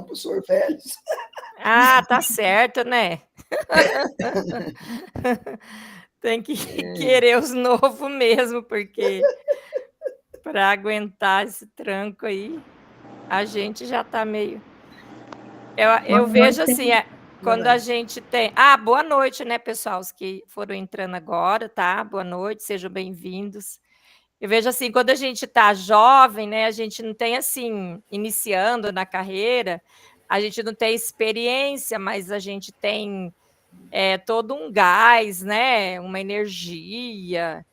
para o senhor velhos. Ah, tá certo, né? Tem que querer os novo mesmo, porque para aguentar esse tranco aí, a gente já tá meio eu Boa vejo noite. assim, quando a gente tem boa noite, né, pessoal, os que foram entrando agora, tá? Boa noite, sejam bem-vindos. Eu vejo assim, quando a gente tá jovem, né, a gente não tem assim, iniciando na carreira, a gente não tem experiência, mas a gente tem todo um gás, né, uma energia.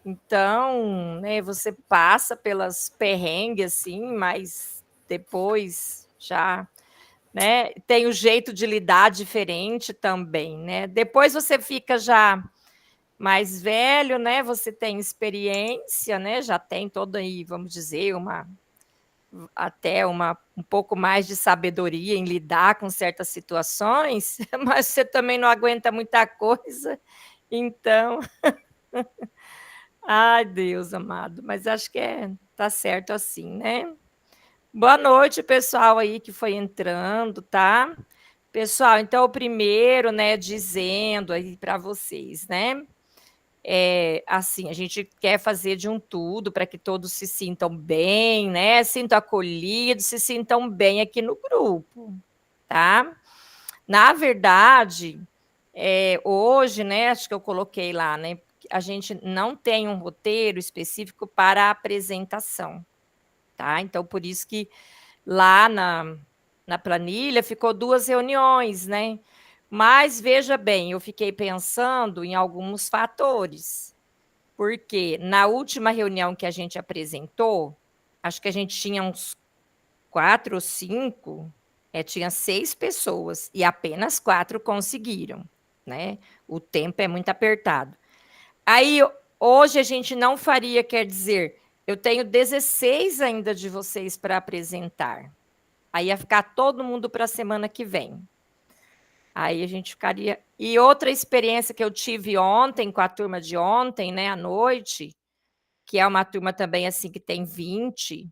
Então, né, você passa pelas perrengues, assim, mas depois já, né, tem o jeito de lidar diferente também, né? Depois você fica já mais velho, né? Você tem experiência, né? Já tem toda aí, vamos dizer, um pouco mais de sabedoria em lidar com certas situações, mas você também não aguenta muita coisa, então, ai Deus amado, mas acho que tá certo assim, né? Boa noite, pessoal aí que foi entrando, tá? Pessoal, então o primeiro, né, dizendo aí para vocês, né? Assim, a gente quer fazer de um tudo para que todos se sintam bem, né? Sintam acolhidos, se sintam bem aqui no grupo, tá? Na verdade, hoje, né? Acho que eu coloquei lá, né? A gente não tem um roteiro específico para a apresentação, tá? Então, por isso que lá na planilha ficou 2 reuniões, né? Mas veja bem, eu fiquei pensando em alguns fatores. Porque na última reunião que a gente apresentou, acho que a gente tinha uns 4 ou 5, tinha 6 pessoas e apenas 4 conseguiram, né? O tempo é muito apertado. Aí, hoje a gente não faria, quer dizer, eu tenho 16 ainda de vocês para apresentar. Aí ia ficar todo mundo para a semana que vem. Aí a gente ficaria. E outra experiência que eu tive ontem, com a turma de ontem, né, à noite, que é uma turma também assim que tem 20,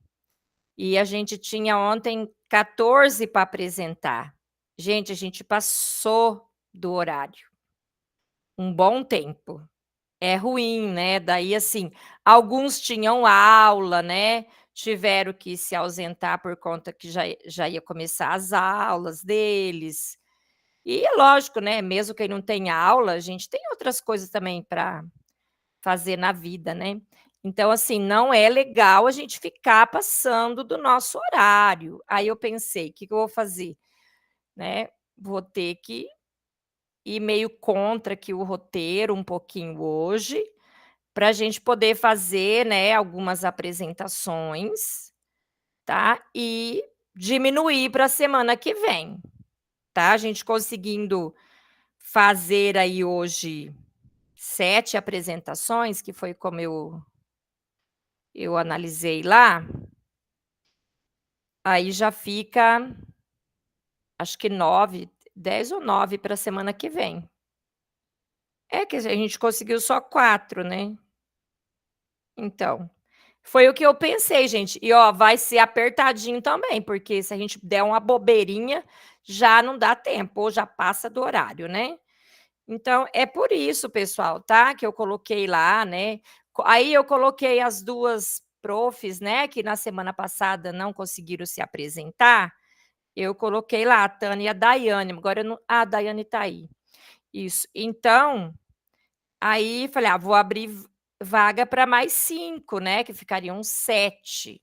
e a gente tinha ontem 14 para apresentar. Gente, a gente passou do horário. Um bom tempo. É ruim, né? Daí, assim, alguns tinham aula, né? Tiveram que se ausentar por conta que já ia começar as aulas deles. E é lógico, né? Mesmo quem não tem aula, a gente tem outras coisas também para fazer na vida, né? Então, assim, não é legal a gente ficar passando do nosso horário. Aí eu pensei, o que eu vou fazer? Né? Vou ter que ir meio contra aqui o roteiro um pouquinho hoje, para a gente poder fazer, né, algumas apresentações, tá? E diminuir para a semana que vem, tá? A gente conseguindo fazer aí hoje 7 apresentações, que foi como eu analisei lá, aí já fica, acho que 9, 10 ou 9 para a semana que vem. É que a gente conseguiu só 4, né. Então, foi o que eu pensei, gente. E ó, vai ser apertadinho também, porque se a gente der uma bobeirinha, já não dá tempo, ou já passa do horário, né. Então, é por isso, pessoal, tá, que eu coloquei lá, né. Aí eu coloquei as 2 profs, né, que na semana passada não conseguiram se apresentar, eu coloquei lá a Tânia e a Daiane, agora eu não a Daiane está aí. Isso. Então, aí falei: "Ah, vou abrir vaga para mais 5, né, que ficariam 7".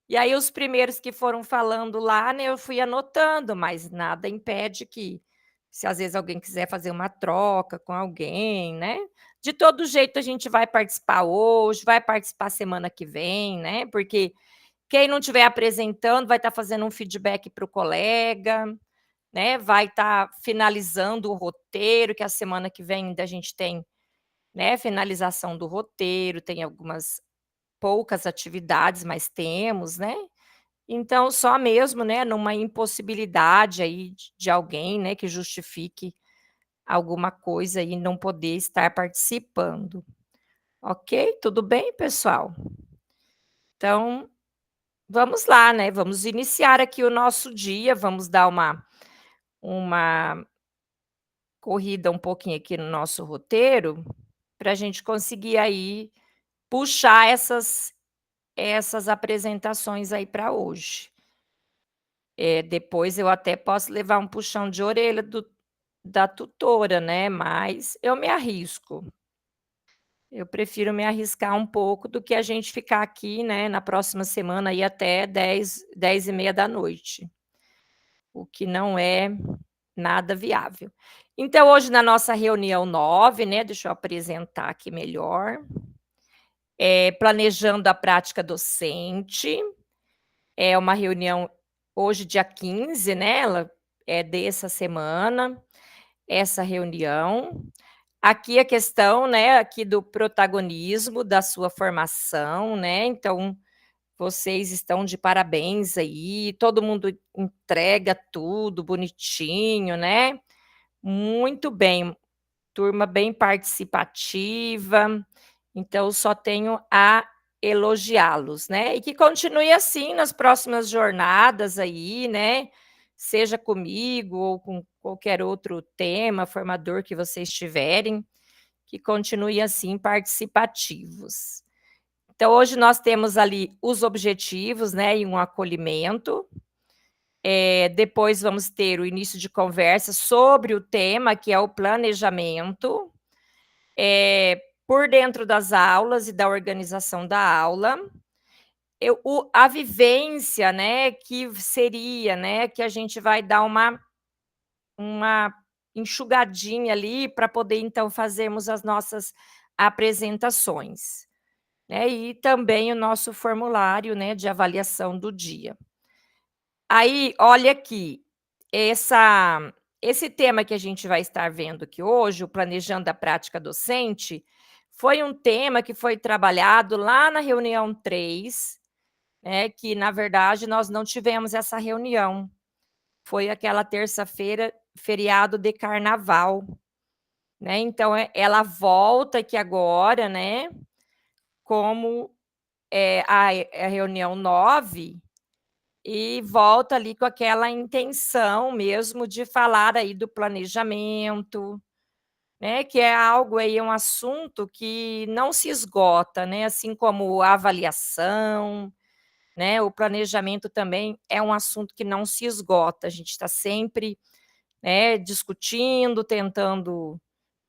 E aí os primeiros que foram falando lá, né, eu fui anotando, mas nada impede que, se às vezes alguém quiser fazer uma troca com alguém, né, de todo jeito a gente vai participar hoje, vai participar semana que vem, né, porque quem não estiver apresentando vai estar fazendo um feedback para o colega, né, vai estar finalizando o roteiro, que a semana que vem ainda a gente tem, né, finalização do roteiro, tem algumas poucas atividades, mas temos, né. Então só mesmo, né, numa impossibilidade aí de alguém, né, que justifique alguma coisa e não poder estar participando. Ok? Tudo bem, pessoal? Então, vamos lá, né, vamos iniciar aqui o nosso dia, vamos dar uma corrida um pouquinho aqui no nosso roteiro, para a gente conseguir aí puxar essas apresentações aí para hoje. Depois eu até posso levar um puxão de orelha da tutora, né, mas eu me arrisco. Eu prefiro me arriscar um pouco do que a gente ficar aqui, né, na próxima semana aí até 10h30 da noite, o que não é nada viável. Então hoje na nossa reunião 9, né, deixa eu apresentar aqui melhor, planejando a prática docente, é uma reunião hoje dia 15, né, ela é dessa semana, essa reunião. Aqui a questão, né, aqui do protagonismo da sua formação, né, então vocês estão de parabéns aí, todo mundo entrega tudo bonitinho, né. Muito bem, turma bem participativa, então só tenho a elogiá-los, né, e que continue assim nas próximas jornadas aí, né, seja comigo ou com qualquer outro tema, formador que vocês tiverem, que continue assim participativos. Então hoje nós temos ali os objetivos, né, e um acolhimento. Depois vamos ter o início de conversa sobre o tema, que é o planejamento, por dentro das aulas e da organização da aula. A vivência, né, que seria, né, que a gente vai dar uma enxugadinha ali para poder então fazermos as nossas apresentações, né, e também o nosso formulário, né, de avaliação do dia. Aí, olha aqui, esse tema que a gente vai estar vendo aqui hoje, o Planejando a Prática Docente, foi um tema que foi trabalhado lá na reunião 3, né, que na verdade nós não tivemos essa reunião. Foi aquela terça-feira, feriado de carnaval, né, então ela volta aqui agora, né, como, a reunião 9, e volta ali com aquela intenção mesmo de falar aí do planejamento, né, que é algo aí, um assunto que não se esgota, né, assim como a avaliação, né, o planejamento também é um assunto que não se esgota, a gente está sempre, né, discutindo, tentando,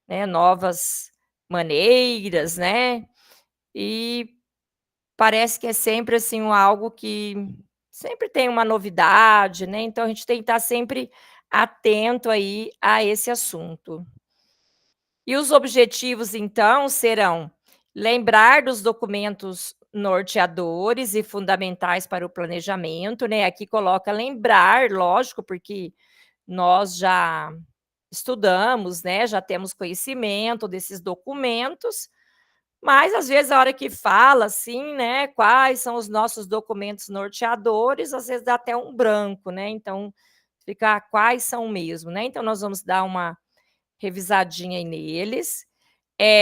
né, novas maneiras, né, e parece que é sempre, assim, algo que sempre tem uma novidade, né, então a gente tem que estar sempre atento aí a esse assunto. E os objetivos, então, serão lembrar dos documentos norteadores e fundamentais para o planejamento, né, aqui coloca lembrar, lógico, porque nós já estudamos, né, já temos conhecimento desses documentos, mas às vezes a hora que fala, assim, né, quais são os nossos documentos norteadores, às vezes dá até um branco, né, então fica quais são mesmo, né, então nós vamos dar uma revisadinha aí neles,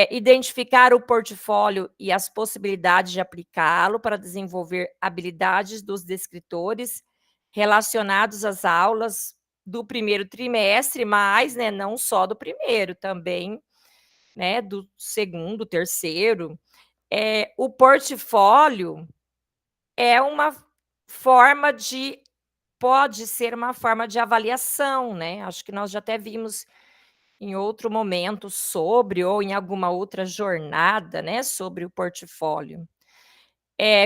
identificar o portfólio e as possibilidades de aplicá-lo para desenvolver habilidades dos descritores relacionados às aulas do primeiro trimestre, mas, né, não só do primeiro, também, né, do segundo, terceiro. O portfólio é uma forma de pode ser uma forma de avaliação, né, acho que nós já até vimos em outro momento sobre ou em alguma outra jornada, né, sobre o portfólio.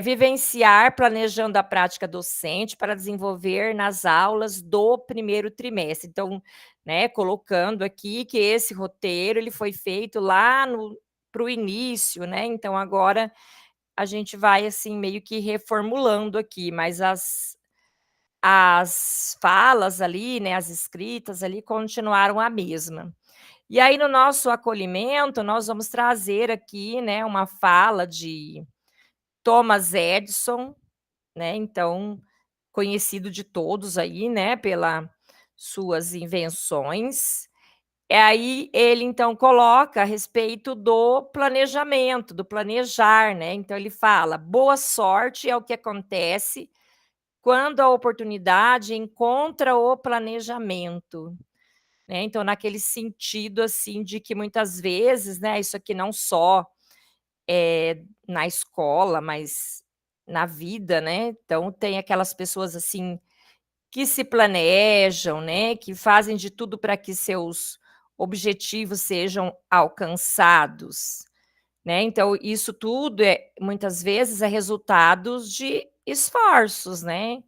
Vivenciar planejando a prática docente para desenvolver nas aulas do primeiro trimestre. Então, né, colocando aqui que esse roteiro ele foi feito lá no para o início, né, então agora a gente vai, assim, meio que reformulando aqui, mas as falas ali, né, as escritas ali continuaram a mesma. E aí no nosso acolhimento, nós vamos trazer aqui, né, uma fala de Thomas Edison, né, então conhecido de todos aí, né, pela suas invenções. E aí ele então coloca a respeito do planejamento, do planejar, né, então ele fala: "Boa sorte é o que acontece quando a oportunidade encontra o planejamento, né. Então naquele sentido, assim, de que muitas vezes, né, isso aqui não só, na escola, mas na vida, né, então tem aquelas pessoas, assim, que se planejam, né, que fazem de tudo para que seus objetivos sejam alcançados, né, então isso tudo muitas vezes é resultados de esforços, né,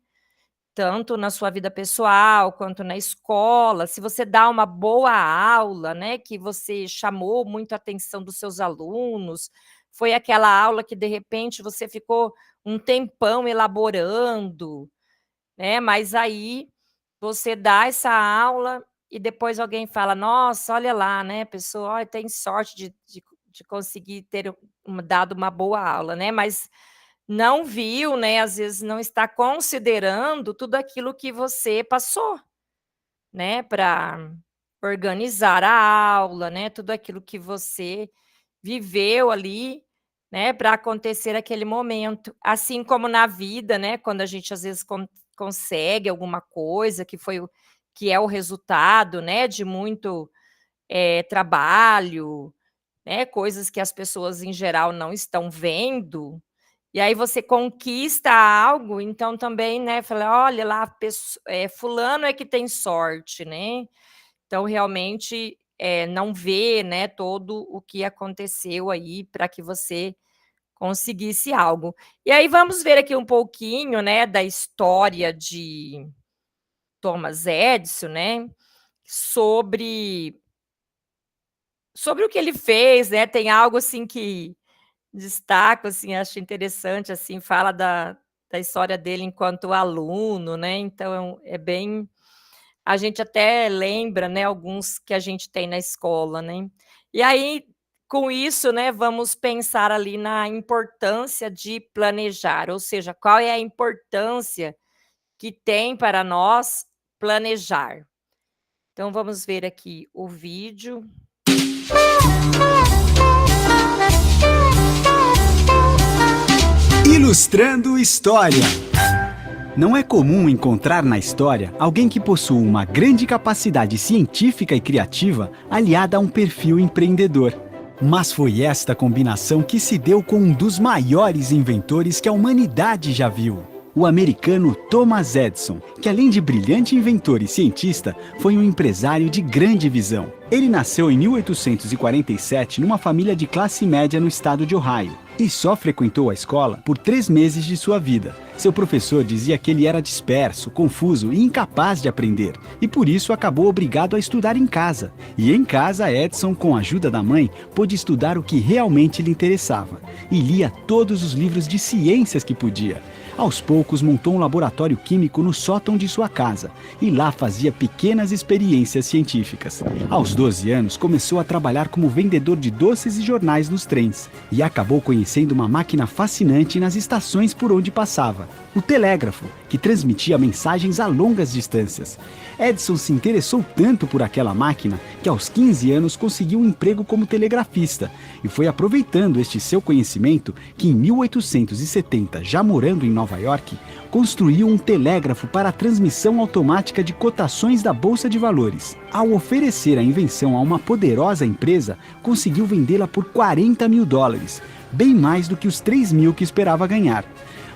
tanto na sua vida pessoal quanto na escola. Se você dá uma boa aula, né, que você chamou muito a atenção dos seus alunos, foi aquela aula que de repente você ficou um tempão elaborando, né, mas aí você dá essa aula e depois alguém fala: "Nossa, olha lá, né, a pessoa, olha, tem sorte de conseguir ter dado uma boa aula", né, mas não viu, né, às vezes não está considerando tudo aquilo que você passou, né, para organizar a aula, né, tudo aquilo que você viveu ali, né, para acontecer aquele momento. Assim como na vida, né, quando a gente às vezes consegue alguma coisa que é o resultado, né, de muito, trabalho, né, coisas que as pessoas em geral não estão vendo, e aí você conquista algo, então também, né, fala: "Olha lá, fulano é que tem sorte", né. Então realmente, não vê, né, todo o que aconteceu aí para que você conseguisse algo. E aí vamos ver aqui um pouquinho, né, da história de Thomas Edison, né, sobre sobre o que ele fez, né, tem algo assim que destaco, assim, acho interessante, assim, fala da história dele enquanto aluno, né, então é bem a gente até lembra, né, alguns que a gente tem na escola, né. E aí, com isso, né, vamos pensar ali na importância de planejar, ou seja, qual é a importância que tem para nós planejar. Então vamos ver aqui o vídeo. Ilustrando História. Não é comum encontrar na história alguém que possua uma grande capacidade científica e criativa aliada a um perfil empreendedor. Mas foi esta combinação que se deu com um dos maiores inventores que a humanidade já viu, o americano Thomas Edison, que além de brilhante inventor e cientista, foi um empresário de grande visão. Ele nasceu em 1847 numa família de classe média no estado de Ohio e só frequentou a escola por 3 meses de sua vida. Seu professor dizia que ele era disperso, confuso e incapaz de aprender, e por isso acabou obrigado a estudar em casa. E em casa, Edison, com a ajuda da mãe, pôde estudar o que realmente lhe interessava, e lia todos os livros de ciências que podia. Aos poucos, montou um laboratório químico no sótão de sua casa, e lá fazia pequenas experiências científicas. Aos 12 anos, começou a trabalhar como vendedor de doces e jornais nos trens, e acabou conhecendo uma máquina fascinante nas estações por onde passava, o telégrafo, que transmitia mensagens a longas distâncias. Edison se interessou tanto por aquela máquina que aos 15 anos conseguiu um emprego como telegrafista, e foi aproveitando este seu conhecimento que em 1870, já morando em Nova York, construiu um telégrafo para a transmissão automática de cotações da Bolsa de Valores. Ao oferecer a invenção a uma poderosa empresa, conseguiu vendê-la por $40 mil, bem mais do que os 3 mil que esperava ganhar.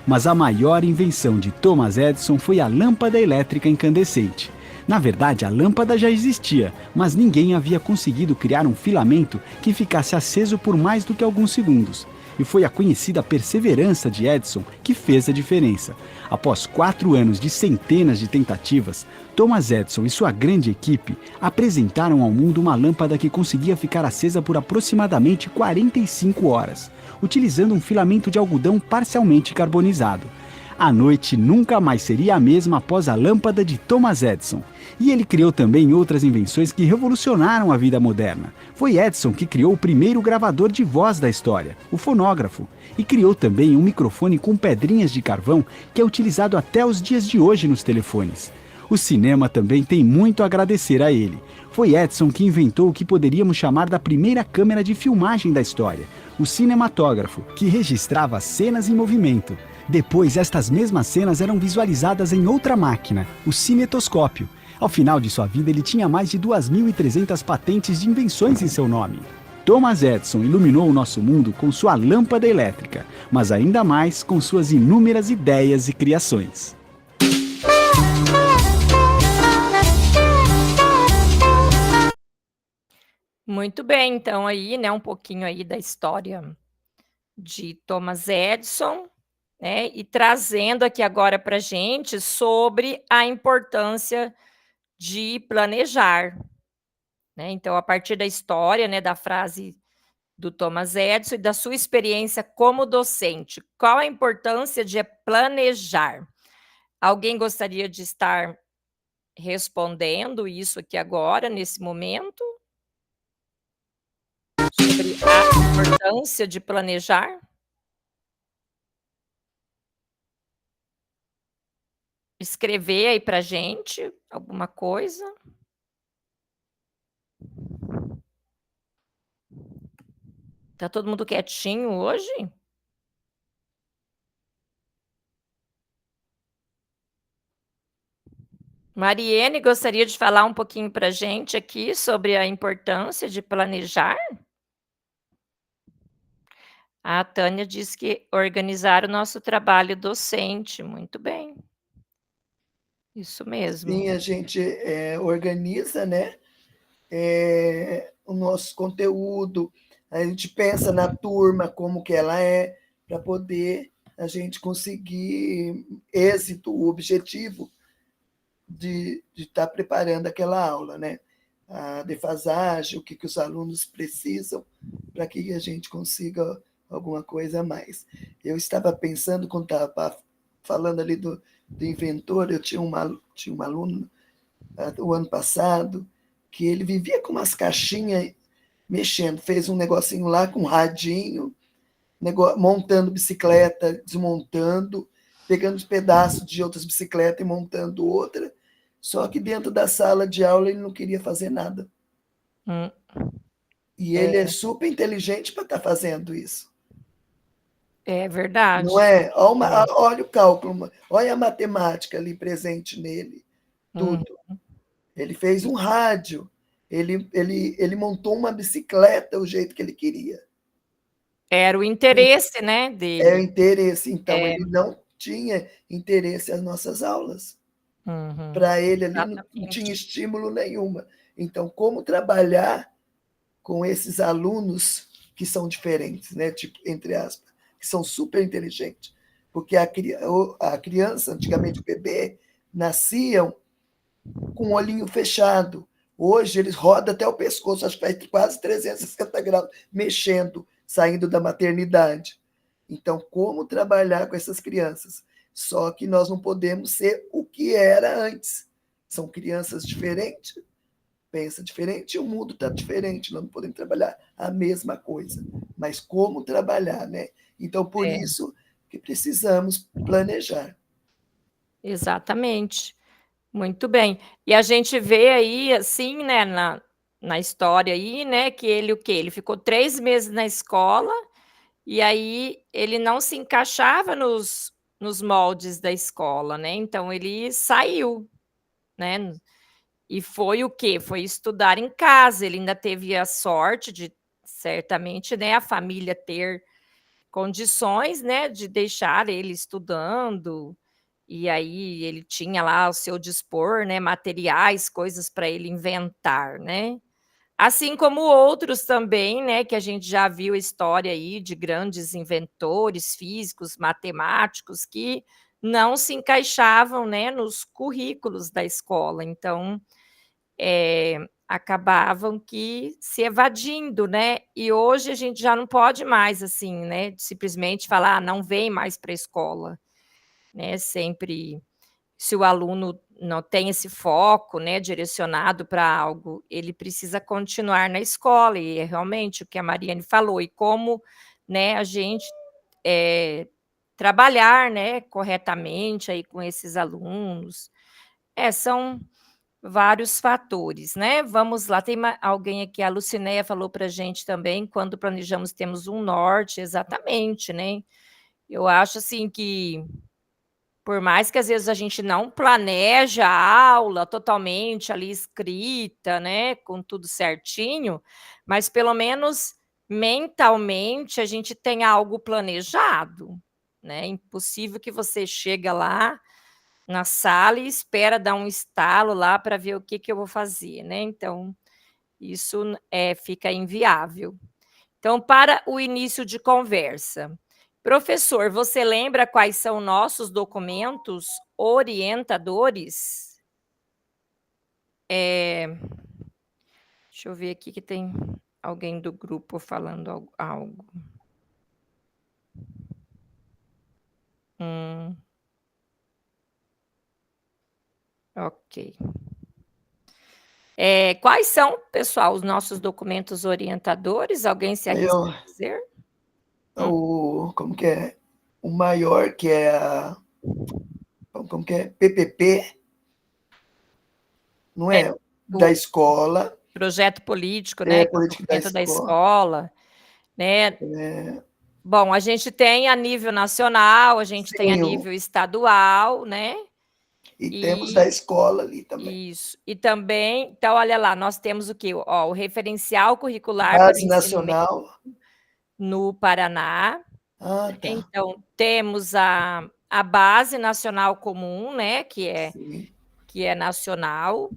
Mas a maior invenção de Thomas Edison foi a lâmpada elétrica incandescente. Na verdade, a lâmpada já existia, mas ninguém havia conseguido criar um filamento que ficasse aceso por mais do que alguns segundos. E foi a conhecida perseverança de Edison que fez a diferença. Após 4 anos de centenas de tentativas, Thomas Edison e sua grande equipe apresentaram ao mundo uma lâmpada que conseguia ficar acesa por aproximadamente 45 horas, utilizando um filamento de algodão parcialmente carbonizado. A noite nunca mais seria a mesma após a lâmpada de Thomas Edison. E ele criou também outras invenções que revolucionaram a vida moderna. Foi Edison que criou o primeiro gravador de voz da história, o fonógrafo, e criou também um microfone com pedrinhas de carvão que é utilizado até os dias de hoje nos telefones. O cinema também tem muito a agradecer a ele. Foi Edison que inventou o que poderíamos chamar da primeira câmera de filmagem da história, o cinematógrafo, que registrava cenas em movimento. Depois, estas mesmas cenas eram visualizadas em outra máquina, o cinetoscópio. Ao final de sua vida, ele tinha mais de 2.300 patentes de invenções em seu nome. Thomas Edison iluminou o nosso mundo com sua lâmpada elétrica, mas ainda mais com suas inúmeras ideias e criações. Muito bem, então aí, né, um pouquinho aí da história de Thomas Edison, né, e trazendo aqui agora para gente sobre a importância de planejar, né. Então, a partir da história, né, da frase do Thomas Edison e da sua experiência como docente, qual a importância de planejar? Alguém gostaria de estar respondendo isso aqui agora, nesse momento? Sobre a importância de planejar? Escrever aí pra gente alguma coisa. Tá todo mundo quietinho hoje? Mariene gostaria de falar um pouquinho pra gente aqui sobre a importância de planejar? A Tânia diz que organizar o nosso trabalho docente, muito bem. Isso mesmo. Sim, a gente, organiza, né, o nosso conteúdo, a gente pensa na turma, como que ela é, para poder a gente conseguir êxito, o objetivo de estar preparando aquela aula, né? A defasagem, o que os alunos precisam para que a gente consiga alguma coisa a mais. Eu estava pensando, quando estava falando ali do inventor, eu tinha um aluno o ano passado que ele vivia com umas caixinhas mexendo, fez um negocinho lá com um radinho, montando bicicleta, desmontando, pegando os pedaços de outras bicicletas e montando outra. Só que dentro da sala de aula ele não queria fazer nada. E ele é super inteligente para estar fazendo isso. É verdade. Não é? Olha o cálculo, olha a matemática ali presente nele, tudo. Ele fez um rádio, ele montou uma bicicleta do jeito que ele queria. Era o interesse, né, dele. É o interesse. Então, ele não tinha interesse nas nossas aulas. Para ele ali não tinha estímulo nenhuma. Então, como trabalhar com esses alunos que são diferentes, né? Tipo, entre aspas, que são super inteligentes? Porque a criança, antigamente o bebê, nasciam com o olhinho fechado. Hoje eles rodam até o pescoço, acho que faz quase 360 graus, mexendo, saindo da maternidade. Então, como trabalhar com essas crianças? Só que nós não podemos ser o que era antes. São crianças diferentes, pensa diferente, e o mundo está diferente. Nós não podemos trabalhar a mesma coisa. Mas como trabalhar, né? Então, por isso que precisamos planejar. Exatamente. Muito bem. E a gente vê aí, assim, né, na história aí, né, que ele o quê? Ele ficou 3 meses na escola, e aí ele não se encaixava nos moldes da escola, né, então ele saiu, né, e foi o quê? Foi estudar em casa, ele ainda teve a sorte de, certamente, né, a família ter condições, né, de deixar ele estudando, e aí ele tinha lá ao seu dispor, né, materiais, coisas para ele inventar, né. Assim como outros também, né, que a gente já viu a história aí de grandes inventores físicos, matemáticos, que não se encaixavam, né, nos currículos da escola, então, acabavam que se evadindo, né, e hoje a gente já não pode mais, assim, né, simplesmente falar: "Ah, não vem mais para a escola", né, sempre se o aluno não tem esse foco, né, direcionado para algo, ele precisa continuar na escola e é realmente o que a Mariane falou, e como, né, a gente, trabalhar, né, corretamente aí com esses alunos. São vários fatores, né. Vamos lá, tem alguém aqui, a Lucinéia falou pra gente também, quando planejamos temos um norte, exatamente, né. Eu acho assim que, por mais que às vezes a gente não planeja a aula totalmente ali escrita, né, com tudo certinho, mas pelo menos mentalmente a gente tem algo planejado, né? É impossível que você chega lá na sala e espera dar um estalo lá para ver o que que eu vou fazer, né? Então, isso fica inviável. Então, para o início de conversa, professor, você lembra quais são nossos documentos orientadores? Deixa eu ver aqui que tem alguém do grupo falando algo. Ok. Quais são, pessoal, os nossos documentos orientadores? Alguém se arrisca Eu, a dizer? como que é? O maior, que é como que é? PPP, não é? Da O escola, projeto político, né, que é o política da documento da escola. escola, né? Bom, a gente tem a nível nacional, a gente tem a Sim, nível estadual, né? e temos da E escola ali também. isso. E também, então, olha lá, nós temos o quê? Ó, o referencial curricular para o Base ensino médio nacional. no Paraná. Ah, tá. Então, temos a base nacional comum, né? Sim, Que é nacional,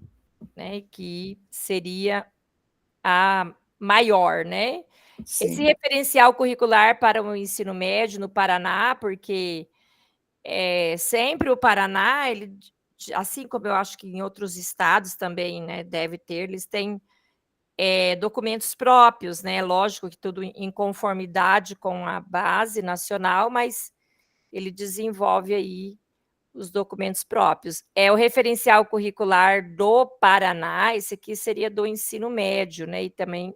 né? Que seria a maior, né? Esse sim. referencial curricular para o ensino médio no Paraná, porque sempre o Paraná, ele, assim como eu acho que em outros estados também, né, deve ter, eles têm documentos próprios, né? Lógico que tudo em conformidade com a base nacional, mas ele desenvolve aí os documentos próprios. É o referencial curricular do Paraná, esse aqui seria do ensino médio, né? E também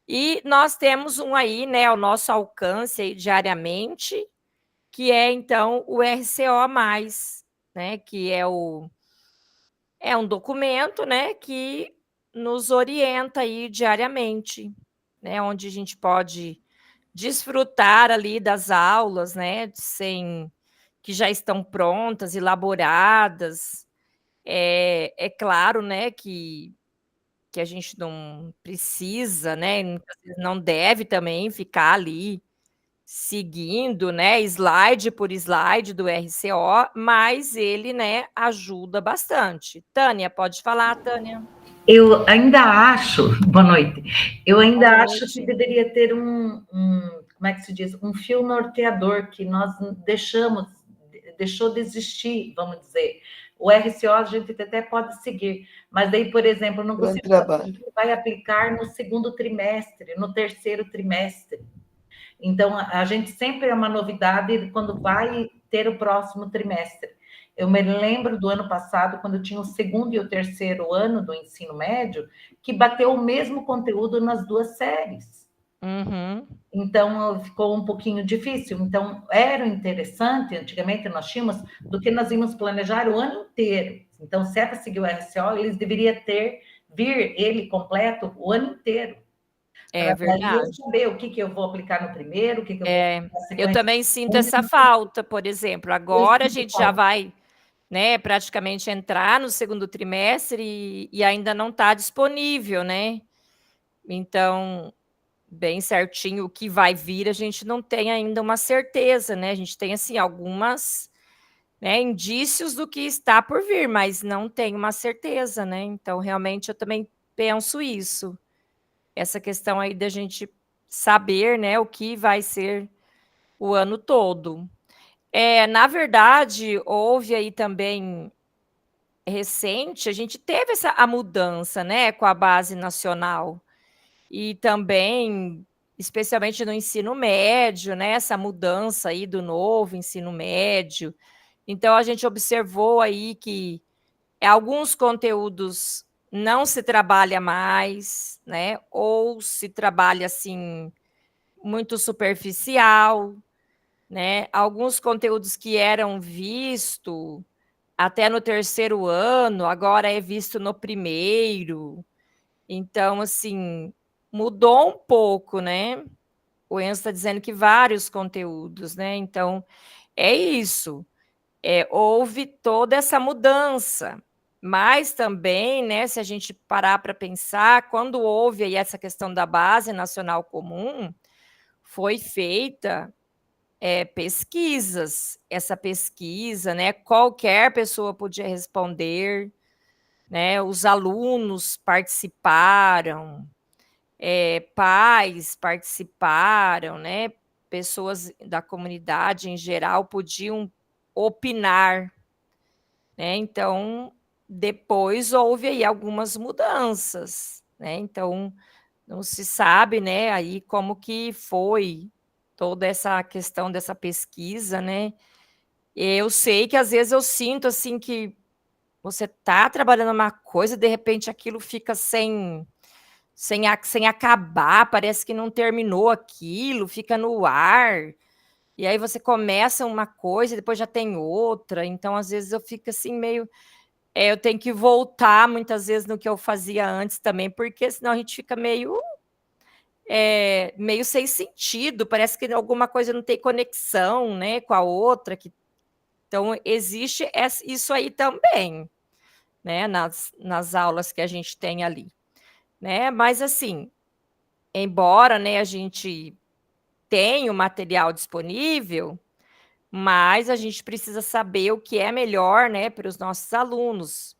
e nós temos um aí, né, ao nosso alcance aí diariamente, que é então o RCO+, né, que é um documento, né, que nos orienta aí diariamente, né, onde a gente pode desfrutar ali das aulas, né, sem que já estão prontas, elaboradas. É claro, né, que a gente não precisa, né, muitas vezes não deve também ficar ali seguindo, né, slide por slide do RCO, mas ele, né, ajuda bastante. Tânia, pode falar, Tânia. Eu ainda acho, boa noite, eu ainda Boa acho que noite. deveria ter como é que se diz, um fio norteador que nós deixou de existir, vamos dizer. O RCO a gente até pode seguir, mas daí, por exemplo, não Grande consigo trabalho. vai aplicar no segundo trimestre, no terceiro trimestre. Então, a gente sempre é uma novidade quando vai ter o próximo trimestre. Eu me lembro do ano passado, quando eu tinha o segundo e o terceiro ano do ensino médio, que bateu o mesmo conteúdo nas duas séries. Uhum. Então, ficou um pouquinho difícil. Então, era interessante, antigamente nós tínhamos, do que nós íamos planejar o ano inteiro. Então, se é para seguir o RCO, eles deveriam vir ele completo o ano inteiro. É verdade. Eu saber o que eu vou aplicar no primeiro, o que eu vou aplicar na Eu sequência. também sinto essa falta, por exemplo. Agora a gente já vai, né, praticamente entrar no segundo trimestre e ainda não está disponível, né? Então, bem certinho o que vai vir, a gente não tem ainda uma certeza, né? A gente tem assim algumas, né, indícios do que está por vir, mas não tem uma certeza, né? Então, realmente eu também penso isso. Essa questão aí da gente saber, né, o que vai ser o ano todo. Na verdade, houve aí também recente, a gente teve a mudança, né, com a base nacional. E também, especialmente no ensino médio, né, essa mudança aí do novo ensino médio. Então, a gente observou aí que alguns conteúdos não se trabalha mais, né, ou se trabalha assim muito superficial, né? Alguns conteúdos que eram visto até no terceiro ano, agora é visto no primeiro. Então, assim, mudou um pouco, né? o Enzo está dizendo que vários conteúdos, né? Então, é isso. Houve toda essa mudança, mas também, né, se a gente parar para pensar, quando houve aí essa questão da Base Nacional Comum, foi feita pesquisas. Essa pesquisa, né, qualquer pessoa podia responder, né, os alunos participaram, pais participaram, né, pessoas da comunidade em geral podiam opinar, né? Então, depois houve aí algumas mudanças, né? Então, não se sabe, né, aí como que foi toda essa questão dessa pesquisa, né? Eu sei que às vezes eu sinto assim que você tá trabalhando uma coisa, de repente aquilo fica sem acabar, parece que não terminou aquilo, fica no ar. E aí você começa uma coisa e depois já tem outra. Então, às vezes eu fico assim meio eu tenho que voltar muitas vezes no que eu fazia antes também, porque senão a gente fica meio sem sentido, parece que alguma coisa não tem conexão, né, com a outra. Então, existe isso aí também, né, nas aulas que a gente tem ali, né? Mas, assim, embora, né, a gente tenha o material disponível, mas a gente precisa saber o que é melhor, né, para os nossos alunos.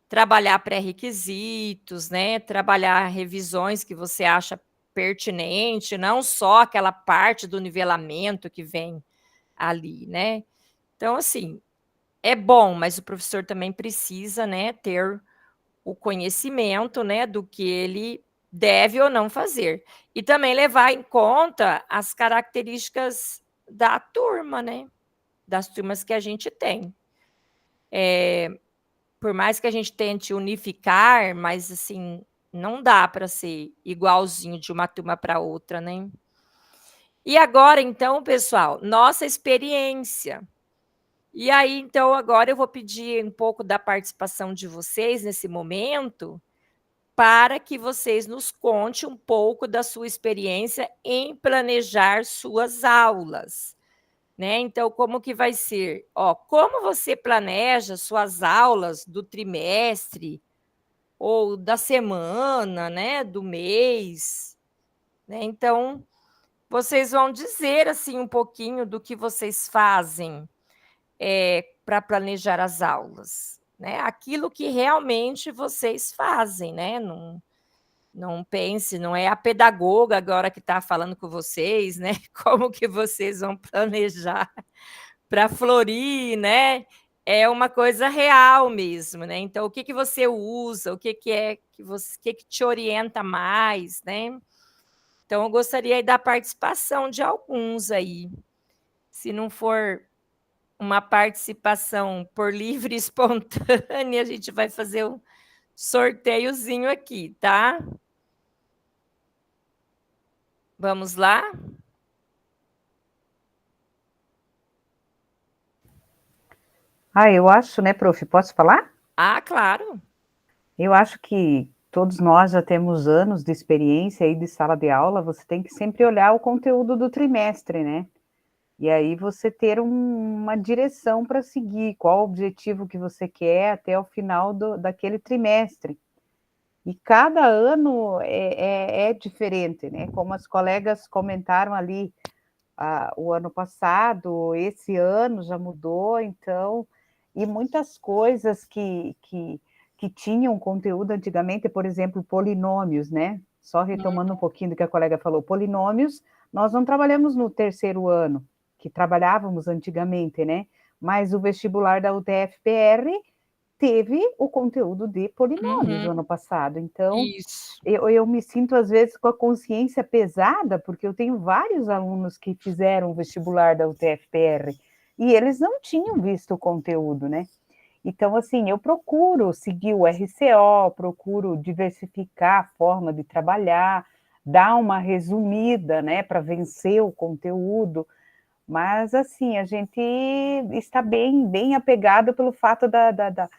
Trabalhar pré-requisitos, né? Trabalhar revisões que você acha pertinente, não só aquela parte do nivelamento que vem ali, né? Então, assim, é bom, mas o professor também precisa, né, ter o conhecimento, né, do que ele deve ou não fazer. E também levar em conta as características da turma, né? Das turmas que a gente tem. Por mais que a gente tente unificar, mas assim, não dá para ser igualzinho de uma turma para outra, né? E agora, então, pessoal, nossa experiência. E aí, então, agora eu vou pedir um pouco da participação de vocês nesse momento, para que vocês nos contem um pouco da sua experiência em planejar suas aulas. Né? Então, como que vai ser? Como você planeja suas aulas do trimestre ou da semana, né, do mês, né? Então, vocês vão dizer assim um pouquinho do que vocês fazem para planejar as aulas, né? Aquilo que realmente vocês fazem, né? Não pense, não é a pedagoga agora que está falando com vocês, né? Como que vocês vão planejar para florir, né? É uma coisa real mesmo, né? Então, o que que você usa, o que que é que te orienta mais, né? Então, eu gostaria da participação de alguns aí. Se não for uma participação por livre e espontânea, a gente vai fazer um sorteiozinho aqui, tá? Vamos lá? Eu acho, né, prof, posso falar? Claro. Eu acho que todos nós já temos anos de experiência aí de sala de aula, você tem que sempre olhar o conteúdo do trimestre, né? E aí você ter uma direção para seguir, qual o objetivo que você quer até o final daquele trimestre. E cada ano é diferente, né? Como as colegas comentaram ali, o ano passado, esse ano já mudou, então, e muitas coisas que tinham conteúdo antigamente, por exemplo, polinômios, né? Só retomando um pouquinho do que a colega falou, polinômios, nós não trabalhamos no terceiro ano, que trabalhávamos antigamente, né? Mas o vestibular da UTF-PR teve o conteúdo de polinômios no ano passado. Então, eu me sinto, às vezes, com a consciência pesada, porque eu tenho vários alunos que fizeram o vestibular da UTF-PR e eles não tinham visto o conteúdo, né? Então, assim, eu procuro seguir o RCO, procuro diversificar a forma de trabalhar, dar uma resumida, né, para vencer o conteúdo. Mas, assim, a gente está bem apegado pelo fato da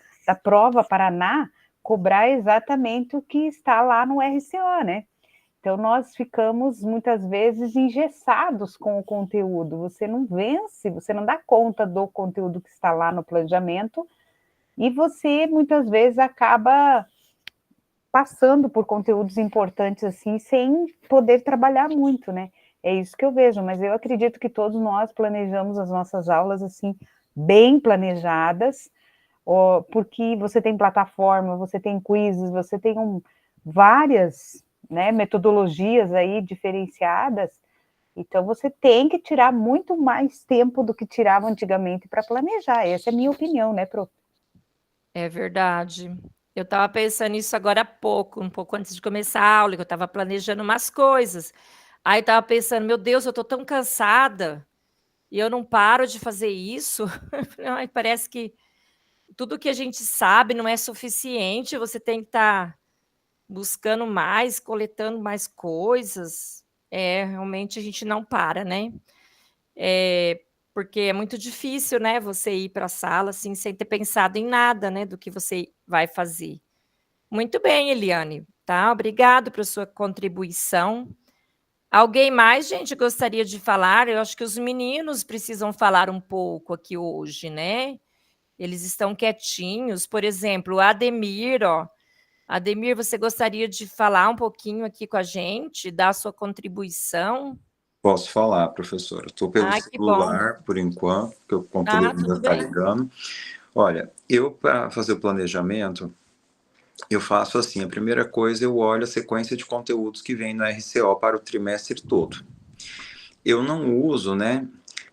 prova Paraná cobrar exatamente o que está lá no RCO, né? Então, nós ficamos, muitas vezes, engessados com o conteúdo. Você não vence, você não dá conta do conteúdo que está lá no planejamento, e você, muitas vezes, acaba passando por conteúdos importantes, assim, sem poder trabalhar muito, né? É isso que eu vejo, mas eu acredito que todos nós planejamos as nossas aulas, assim, bem planejadas, porque você tem plataforma, você tem quizzes, você tem várias, né, metodologias aí diferenciadas, então você tem que tirar muito mais tempo do que tirava antigamente para planejar. Essa é a minha opinião, né, prof? É verdade. Eu estava pensando nisso agora há pouco, um pouco antes de começar a aula, que eu estava planejando umas coisas. Aí estava pensando, meu Deus, eu estou tão cansada e eu não paro de fazer isso. Ai, parece que tudo que a gente sabe não é suficiente, você tem que estar buscando mais, coletando mais coisas. Realmente a gente não para, né? Porque é muito difícil, né, você ir para a sala, assim, sem ter pensado em nada, né, do que você vai fazer. Muito bem, Eliane, tá? Obrigado pela sua contribuição. Alguém mais, gente, gostaria de falar? Eu acho que os meninos precisam falar um pouco aqui hoje, né? Eles estão quietinhos. Por exemplo, o Ademir, ó. Ademir, você gostaria de falar um pouquinho aqui com a gente, dar a sua contribuição? Posso falar, professora. Estou pelo Ah, que bom. celular, por enquanto, porque o computador ainda Tudo está bem. ligando. Olha, eu, para fazer o planejamento, eu faço assim, a primeira coisa, eu olho a sequência de conteúdos que vem no RCO para o trimestre todo. Eu não uso, né,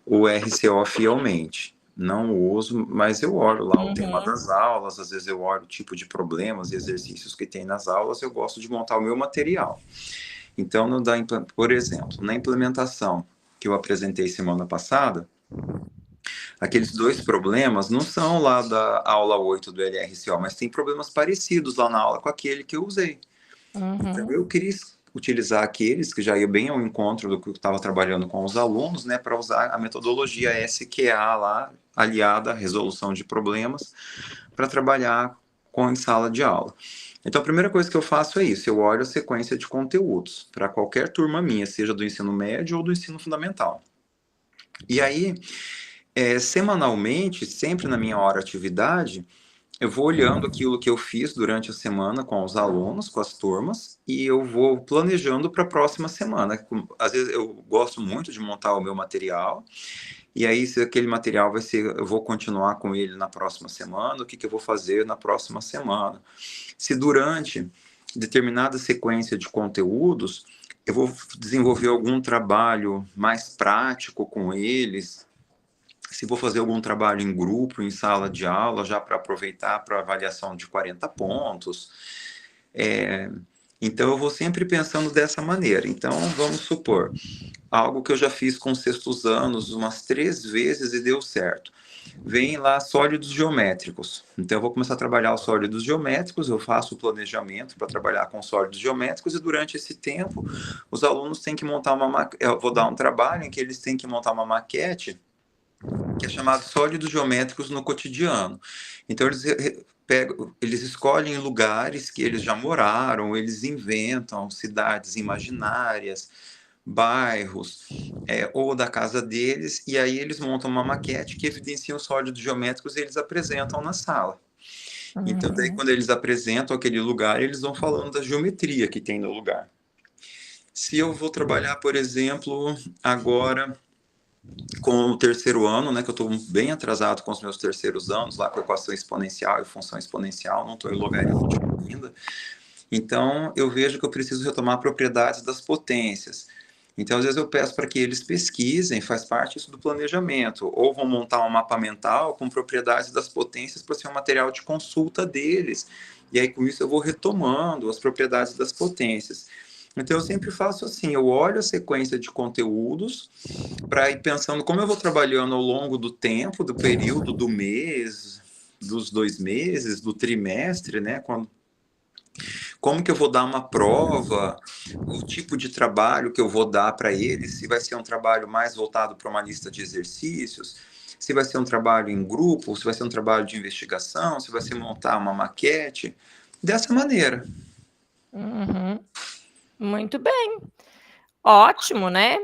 o RCO fielmente. Não uso, mas eu olho lá o tema das aulas, às vezes eu olho o tipo de problemas e exercícios que tem nas aulas, eu gosto de montar o meu material. Então, por exemplo, na implementação que eu apresentei semana passada, aqueles 2 problemas não são lá da aula 8 do LRCO, mas tem problemas parecidos lá na aula com aquele que eu usei. Então, eu quis utilizar aqueles que já ia bem ao encontro do que eu estava trabalhando com os alunos, né, para usar a metodologia SQA lá, aliada à resolução de problemas, para trabalhar em sala de aula. Então, a primeira coisa que eu faço é isso, eu olho a sequência de conteúdos para qualquer turma minha, seja do ensino médio ou do ensino fundamental. E aí, semanalmente, sempre na minha hora atividade, eu vou olhando aquilo que eu fiz durante a semana com os alunos, com as turmas, e eu vou planejando para a próxima semana. Às vezes eu gosto muito de montar o meu material, e aí se aquele material vai ser, eu vou continuar com ele na próxima semana, o que eu vou fazer na próxima semana. Se durante determinada sequência de conteúdos, eu vou desenvolver algum trabalho mais prático com eles, se vou fazer algum trabalho em grupo, em sala de aula, já para aproveitar para avaliação de 40 pontos. Então, eu vou sempre pensando dessa maneira. Então, vamos supor, algo que eu já fiz com sextos anos umas 3 vezes e deu certo. Vem lá sólidos geométricos. Então, eu vou começar a trabalhar os sólidos geométricos, eu faço o planejamento para trabalhar com sólidos geométricos e durante esse tempo, os alunos têm que montar eu vou dar um trabalho em que eles têm que montar uma maquete que é chamado sólidos geométricos no cotidiano. Então, eles escolhem lugares que eles já moraram, eles inventam cidades imaginárias, bairros, ou da casa deles, e aí eles montam uma maquete que evidencia os sólidos geométricos e eles apresentam na sala. Então, daí, quando eles apresentam aquele lugar, eles vão falando da geometria que tem no lugar. Se eu vou trabalhar, por exemplo, agora com o terceiro ano, né, que eu estou bem atrasado com os meus terceiros anos, lá com equação exponencial e função exponencial, não estou em logarítmico ainda. Então, eu vejo que eu preciso retomar propriedades das potências. Então, às vezes eu peço para que eles pesquisem, faz parte isso do planejamento, ou vão montar um mapa mental com propriedades das potências para ser um material de consulta deles. E aí, com isso, eu vou retomando as propriedades das potências. Então, eu sempre faço assim, eu olho a sequência de conteúdos para ir pensando como eu vou trabalhando ao longo do tempo, do período, do mês, dos 2 meses, do trimestre, né? Como que eu vou dar uma prova, o tipo de trabalho que eu vou dar para eles, se vai ser um trabalho mais voltado para uma lista de exercícios, se vai ser um trabalho em grupo, se vai ser um trabalho de investigação, se vai ser montar uma maquete, dessa maneira. Muito bem. Ótimo, né?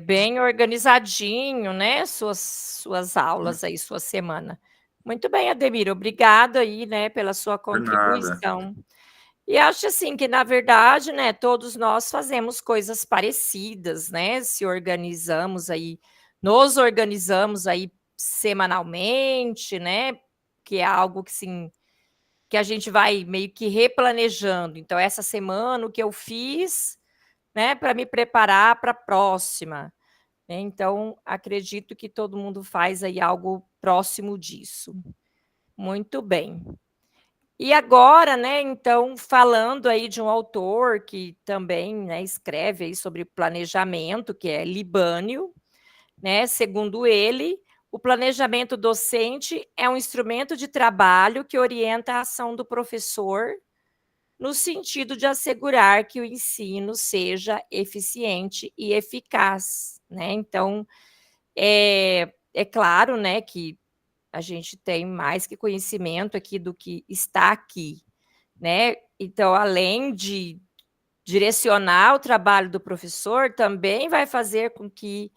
Bem organizadinho, né? Suas aulas aí, sua semana. Muito bem, Ademir, obrigado aí, né, pela sua Por nada. contribuição. E acho assim que, na verdade, né, todos nós fazemos coisas parecidas, né? Nos organizamos aí semanalmente, né? Que é algo que, sim, que a gente vai meio que replanejando. Então, essa semana, o que eu fiz, né, para me preparar para a próxima, né? Então, acredito que todo mundo faz aí algo próximo disso. Muito bem. E agora, né, então, falando aí de um autor que também, né, escreve aí sobre planejamento, que é Libânio, né? Segundo ele, o planejamento docente é um instrumento de trabalho que orienta a ação do professor no sentido de assegurar que o ensino seja eficiente e eficaz, né? Então, é claro, né, que a gente tem mais que conhecimento aqui do que está aqui, né? Então, além de direcionar o trabalho do professor, também vai fazer com que,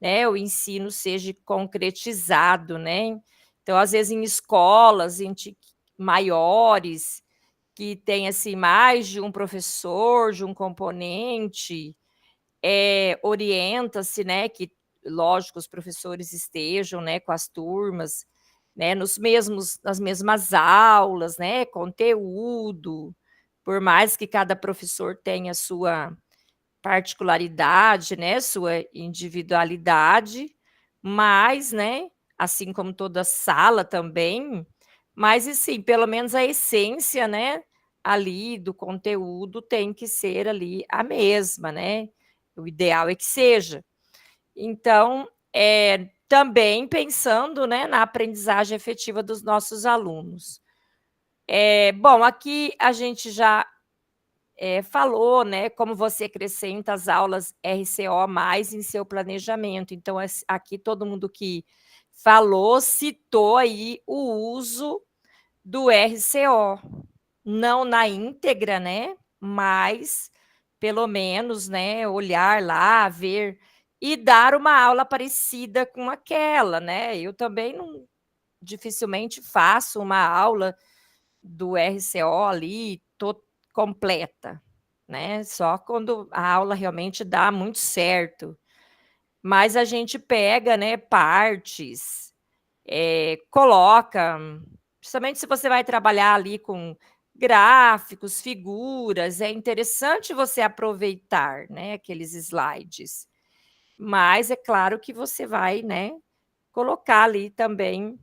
né, o ensino seja concretizado, né? Então, às vezes, em escolas maiores, que tem assim, mais de um professor, de um componente, orienta-se, né, que, lógico, os professores estejam, né, com as turmas, né, nas mesmas aulas, né, conteúdo, por mais que cada professor tenha sua particularidade, né, sua individualidade, mas, né, assim como toda sala também, mas, assim, pelo menos a essência, né, ali do conteúdo tem que ser ali a mesma, né? O ideal é que seja. Então, também pensando, né, na aprendizagem efetiva dos nossos alunos. Bom, aqui a gente já falou, né, como você acrescenta as aulas RCO mais em seu planejamento. Então, aqui todo mundo que falou citou aí o uso do RCO, não na íntegra, né, mas pelo menos, né, olhar lá, ver e dar uma aula parecida com aquela, né? Eu também não dificilmente faço uma aula do RCO ali completa, né? Só quando a aula realmente dá muito certo. Mas a gente pega, né, partes, coloca, principalmente se você vai trabalhar ali com gráficos, figuras, é interessante você aproveitar, né, aqueles slides. Mas é claro que você vai, né, colocar ali também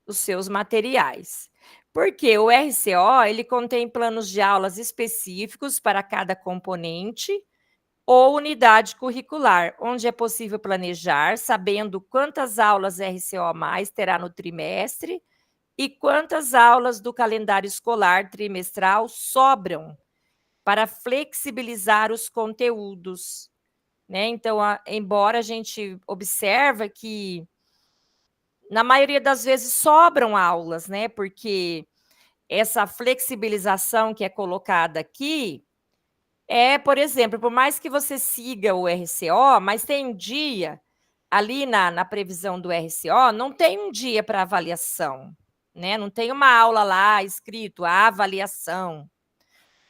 os seus materiais. Porque o RCO, ele contém planos de aulas específicos para cada componente ou unidade curricular, onde é possível planejar, sabendo quantas aulas RCO mais terá no trimestre e quantas aulas do calendário escolar trimestral sobram para flexibilizar os conteúdos, né? Então, embora a gente observe que na maioria das vezes sobram aulas, né? Porque essa flexibilização que é colocada aqui por exemplo, por mais que você siga o RCO, mas tem um dia ali na previsão do RCO, não tem um dia para avaliação, né? Não tem uma aula lá escrito a avaliação.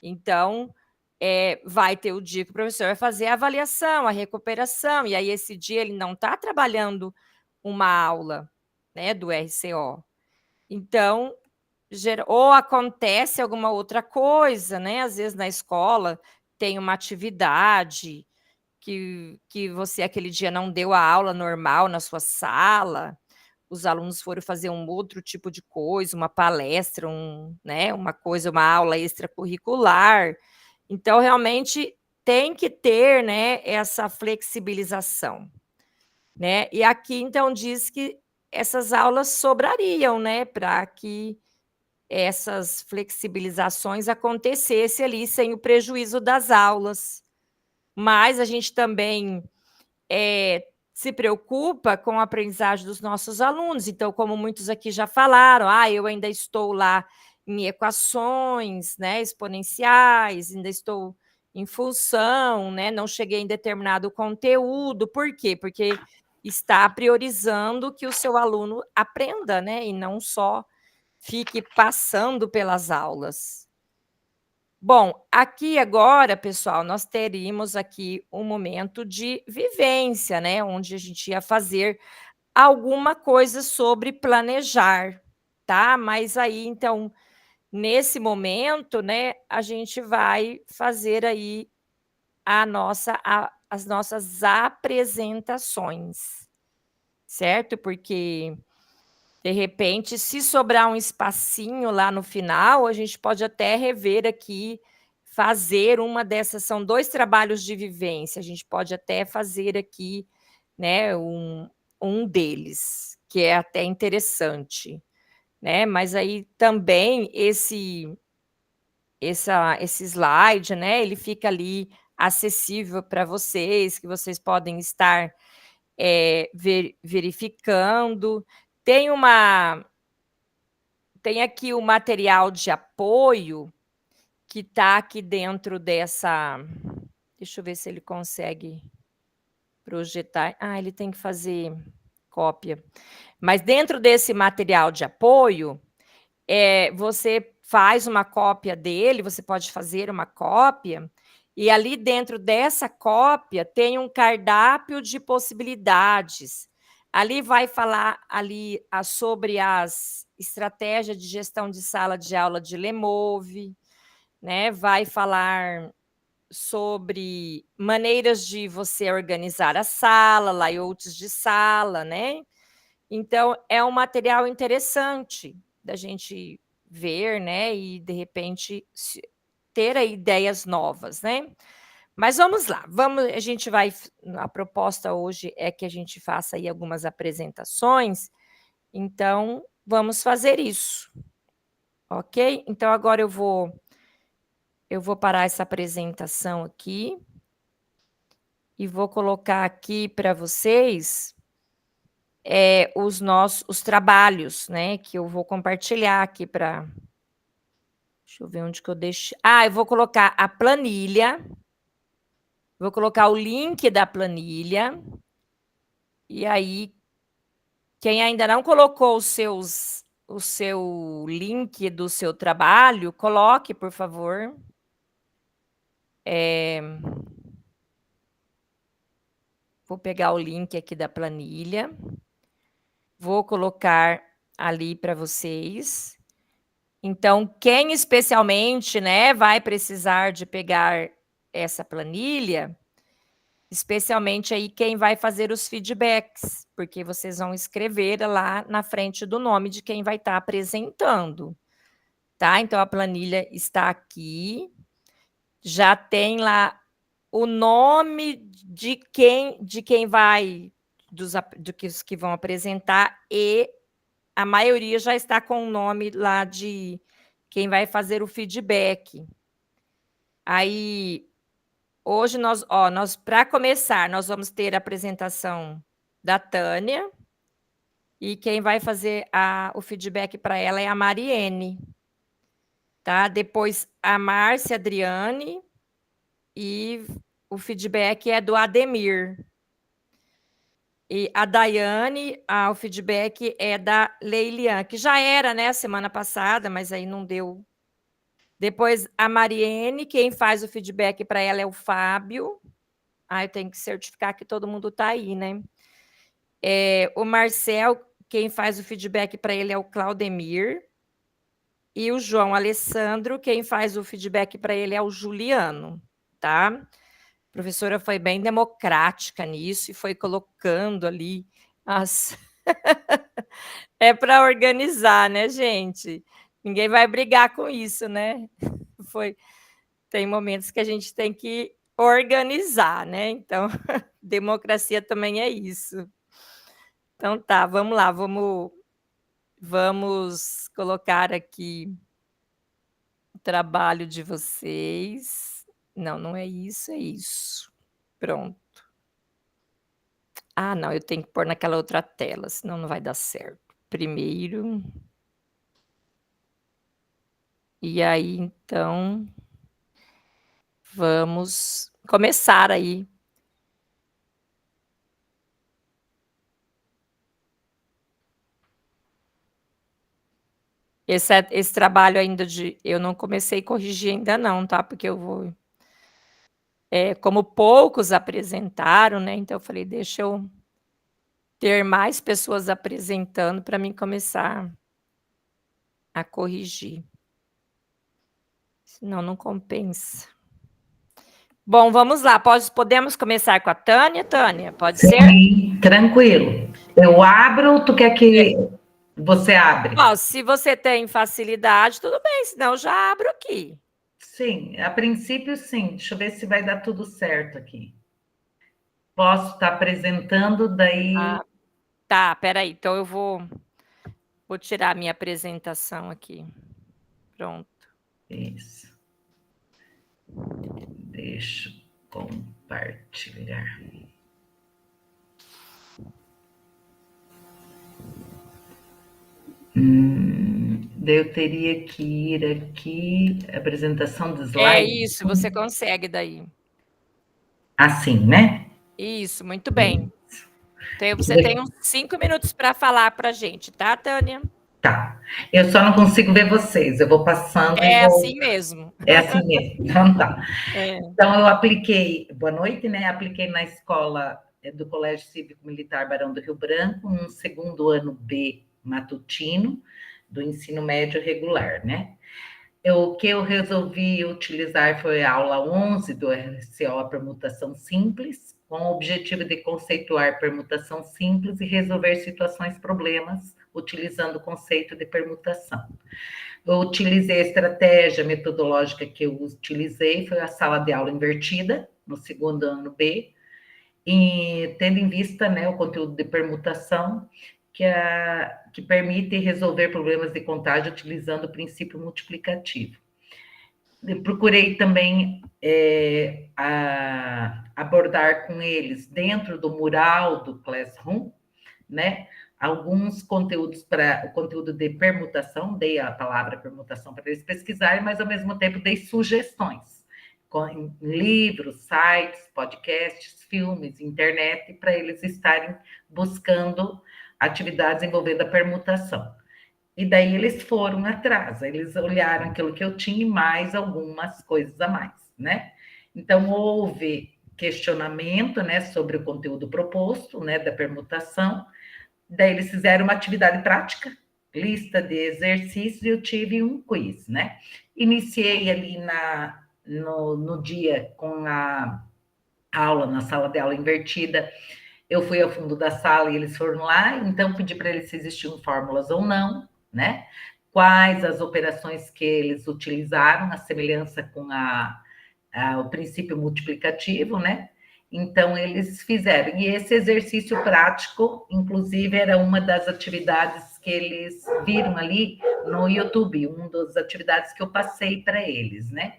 Então, vai ter o dia que o professor vai fazer a avaliação, a recuperação, e aí esse dia ele não está trabalhando uma aula, né, do RCO. Então, ou acontece alguma outra coisa, né? Às vezes na escola tem uma atividade que você aquele dia não deu a aula normal na sua sala, os alunos foram fazer um outro tipo de coisa, uma palestra, né, uma coisa, uma aula extracurricular. Então, realmente tem que ter, né, essa flexibilização, né? E aqui então diz que essas aulas sobrariam, né, para que essas flexibilizações acontecessem ali sem o prejuízo das aulas. Mas a gente também se preocupa com a aprendizagem dos nossos alunos. Então, como muitos aqui já falaram, eu ainda estou lá em equações, né, exponenciais, ainda estou em função, né, não cheguei em determinado conteúdo. Por quê? Porque está priorizando que o seu aluno aprenda, né, e não só fique passando pelas aulas. Bom, aqui agora, pessoal, nós teríamos aqui um momento de vivência, né, onde a gente ia fazer alguma coisa sobre planejar, tá? Mas aí, então, nesse momento, né, a gente vai fazer aí as nossas apresentações, certo? Porque, de repente, se sobrar um espacinho lá no final, a gente pode até rever aqui, fazer uma dessas, são 2 trabalhos de vivência, a gente pode até fazer aqui, né, um deles, que é até interessante, né? Mas aí também esse slide, né, ele fica ali acessível para vocês, que vocês podem estar verificando. Tem aqui o material de apoio que está aqui dentro dessa. Deixa eu ver se ele consegue projetar. Ah, ele tem que fazer cópia. Mas dentro desse material de apoio, você faz uma cópia dele, você pode fazer uma cópia, e ali dentro dessa cópia tem um cardápio de possibilidades. Ali vai falar ali sobre as estratégias de gestão de sala de aula de Lemove, né? Vai falar sobre maneiras de você organizar a sala, layouts de sala, né? Então, é um material interessante da gente ver, né? E, de repente, ter aí ideias novas, né? Mas vamos lá, a gente vai. A proposta hoje é que a gente faça aí algumas apresentações, então vamos fazer isso, ok? Então, agora eu vou parar essa apresentação aqui e vou colocar aqui para vocês os trabalhos, né, que eu vou compartilhar aqui para. Deixa eu ver onde que eu deixo. Eu vou colocar a planilha, vou colocar o link da planilha, e aí, quem ainda não colocou o seu link do seu trabalho, coloque, por favor. Vou pegar o link aqui da planilha, vou colocar ali para vocês. Então, quem especialmente, né, vai precisar de pegar essa planilha, especialmente aí quem vai fazer os feedbacks, porque vocês vão escrever lá na frente do nome de quem vai estar apresentando, tá? Então, a planilha está aqui, já tem lá o nome de quem vai, dos que vão apresentar, e a maioria já está com o nome lá de quem vai fazer o feedback. Aí, hoje nós para começar, nós vamos ter a apresentação da Tânia, e quem vai fazer o feedback para ela é a Mariene, tá? Depois a Márcia Adriane, e o feedback é do Ademir. E a Daiane, o feedback é da Leilian, que já era, né, semana passada, mas aí não deu. Depois a Mariene, quem faz o feedback para ela é o Fábio. Eu tenho que certificar que todo mundo está aí, né? O Marcel, quem faz o feedback para ele é o Claudemir. E o João Alessandro, quem faz o feedback para ele é o Juliano, tá? A professora foi bem democrática nisso e foi colocando ali as. É para organizar, né, gente? Ninguém vai brigar com isso, né? Tem momentos que a gente tem que organizar, né? Então, democracia também é isso. Então tá, vamos lá, vamos colocar aqui o trabalho de vocês. Não, não é isso, é isso. Pronto. Não, eu tenho que pôr naquela outra tela, senão não vai dar certo. Primeiro. E aí, então, Vamos começar aí. Esse trabalho ainda eu não comecei a corrigir ainda não, tá, porque eu vou como poucos apresentaram, né, então eu falei: "Deixa eu ter mais pessoas apresentando para mim começar a corrigir, senão não compensa". Bom, vamos lá, podemos começar com a Tânia, pode ser? Sim, tranquilo. Eu abro, tu quer que você abre? Ó, se você tem facilidade, tudo bem, senão eu já abro aqui. Sim, a princípio sim. Deixa eu ver se vai dar tudo certo aqui. Posso estar apresentando, daí... Tá, espera aí, então eu vou tirar a minha apresentação aqui. Pronto. Isso. Deixa eu compartilhar. Daí eu teria que ir aqui, apresentação de slide. Isso, você consegue daí. Assim, né? Isso, muito bem. Então você tem uns 5 minutos para falar para a gente, tá, Tânia? Tá. Eu só não consigo ver vocês, eu vou passando e vou... Assim mesmo. É assim mesmo, então tá. É. Então eu apliquei, boa noite, né? Apliquei na escola do Colégio Cívico Militar Barão do Rio Branco, no segundo ano B matutino do ensino médio regular, né? O que eu resolvi utilizar foi a aula 11 do RCO, a permutação simples, com o objetivo de conceituar permutação simples e resolver situações, problemas, utilizando o conceito de permutação. Eu utilizei a estratégia metodológica que eu utilizei, foi a sala de aula invertida, no segundo ano B, e tendo em vista, né, o conteúdo de permutação, que permite resolver problemas de contagem utilizando o princípio multiplicativo. Eu procurei também abordar com eles, dentro do mural do Classroom, né, alguns conteúdos para o conteúdo de permutação, dei a palavra permutação para eles pesquisarem, mas ao mesmo tempo dei sugestões, em livros, sites, podcasts, filmes, internet, para eles estarem buscando atividades envolvendo a permutação. E daí eles foram atrás, eles olharam aquilo que eu tinha e mais algumas coisas a mais, né? Então, houve questionamento, né, sobre o conteúdo proposto, né, da permutação. Daí eles fizeram uma atividade prática, lista de exercícios, e eu tive um quiz, né? Iniciei ali no dia com a aula, na sala de aula invertida, eu fui ao fundo da sala e eles foram lá, então pedi para eles se existiam fórmulas ou não, né? Quais as operações que eles utilizaram, a semelhança com o princípio multiplicativo, né? Então, eles fizeram. E esse exercício prático, inclusive, era uma das atividades que eles viram ali no YouTube, uma das atividades que eu passei para eles, né?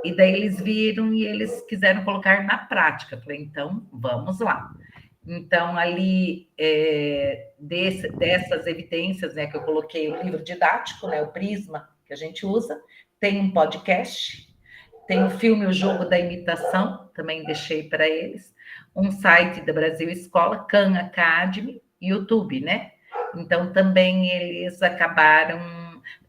E daí eles viram e eles quiseram colocar na prática. Falei, então, vamos lá. Então, ali, dessas evidências, né, que eu coloquei o livro didático, né, o Prisma, que a gente usa, tem um podcast, tem o filme O Jogo da Imitação, também deixei para eles, um site da Brasil Escola, Khan Academy, YouTube, né? Então, também eles acabaram...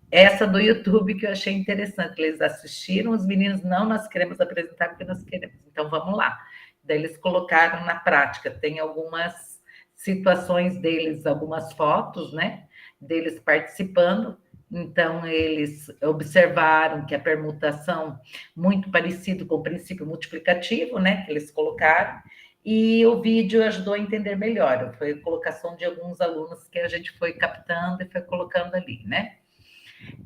Essa do YouTube que eu achei interessante, eles assistiram, os meninos, não, nós queremos apresentar porque nós queremos, então vamos lá. Daí eles colocaram na prática, tem algumas situações deles, algumas fotos, né, deles participando, então eles observaram que a permutação, muito parecido com o princípio multiplicativo, né, que eles colocaram, e o vídeo ajudou a entender melhor, foi a colocação de alguns alunos que a gente foi captando e foi colocando ali, né.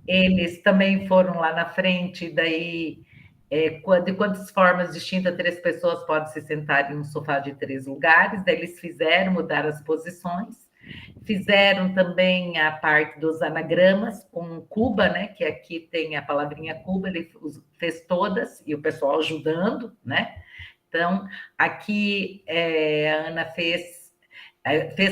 Eles também foram lá na frente, daí... de quantas formas distintas 3 pessoas podem se sentar em um sofá de 3 lugares, daí eles fizeram, mudar as posições, fizeram também a parte dos anagramas com Cuba, né, que aqui tem a palavrinha Cuba, ele fez todas, e o pessoal ajudando, né, então, aqui a Ana fez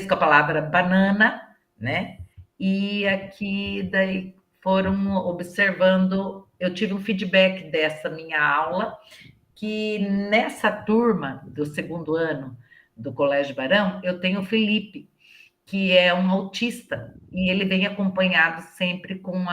com a palavra banana, né, e aqui daí foram observando, eu tive um feedback dessa minha aula, que nessa turma do segundo ano do Colégio Barão, eu tenho o Felipe, que é um autista, e ele vem acompanhado sempre com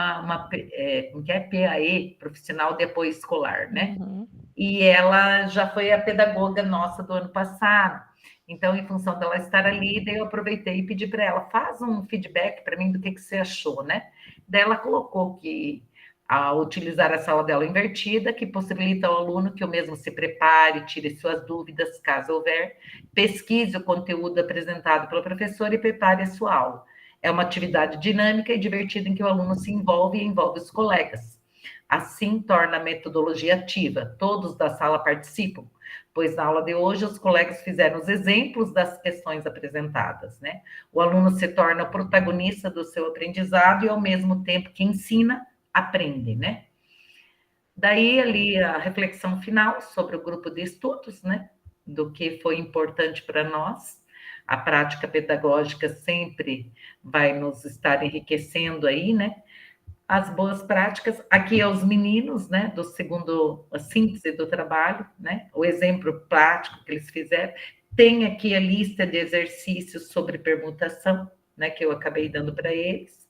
que é PAE, profissional de apoio escolar, né? Uhum. E ela já foi a pedagoga nossa do ano passado. Então, em função dela estar ali, daí eu aproveitei e pedi para ela, faz um feedback para mim do que você achou, né? Daí ela colocou que, ao utilizar a sala dela invertida, que possibilita ao aluno que o mesmo se prepare, tire suas dúvidas, caso houver, pesquise o conteúdo apresentado pelo professor e prepare a sua aula. É uma atividade dinâmica e divertida em que o aluno se envolve e envolve os colegas. Assim, torna a metodologia ativa. Todos da sala participam, pois na aula de hoje os colegas fizeram os exemplos das questões apresentadas, né? O aluno se torna o protagonista do seu aprendizado e, ao mesmo tempo que ensina, aprende, né? Daí, ali, a reflexão final sobre o grupo de estudos, né? Do que foi importante para nós. A prática pedagógica sempre vai nos estar enriquecendo aí, né? As boas práticas, aqui aos meninos, né, do segundo, a síntese do trabalho, né, o exemplo prático que eles fizeram, tem aqui a lista de exercícios sobre permutação, né, que eu acabei dando para eles,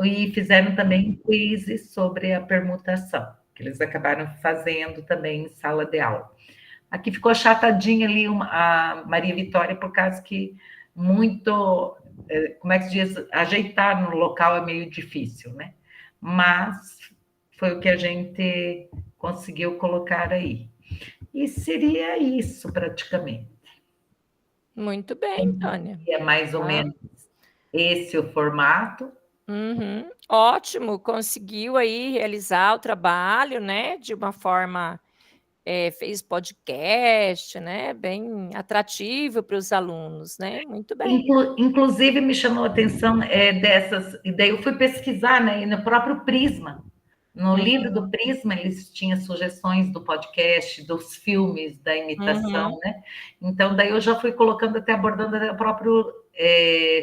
e fizeram também quizzes sobre a permutação, que eles acabaram fazendo também em sala de aula. Aqui ficou achatadinha ali a Maria Vitória, por causa que muito, como é que se diz, ajeitar no local é meio difícil, né? Mas foi o que a gente conseguiu colocar aí. E seria isso, praticamente. Muito bem, Tânia. É mais ou menos esse o formato. Uhum. Ótimo, conseguiu aí realizar o trabalho, né, de uma forma, fez podcast, né, bem atrativo para os alunos, né, muito bem. Inclusive, me chamou a atenção dessas, e daí eu fui pesquisar, né, e no próprio Prisma, no livro do Prisma, eles tinham sugestões do podcast, dos filmes, da imitação, né? Então, daí eu já fui colocando, até abordando o próprio,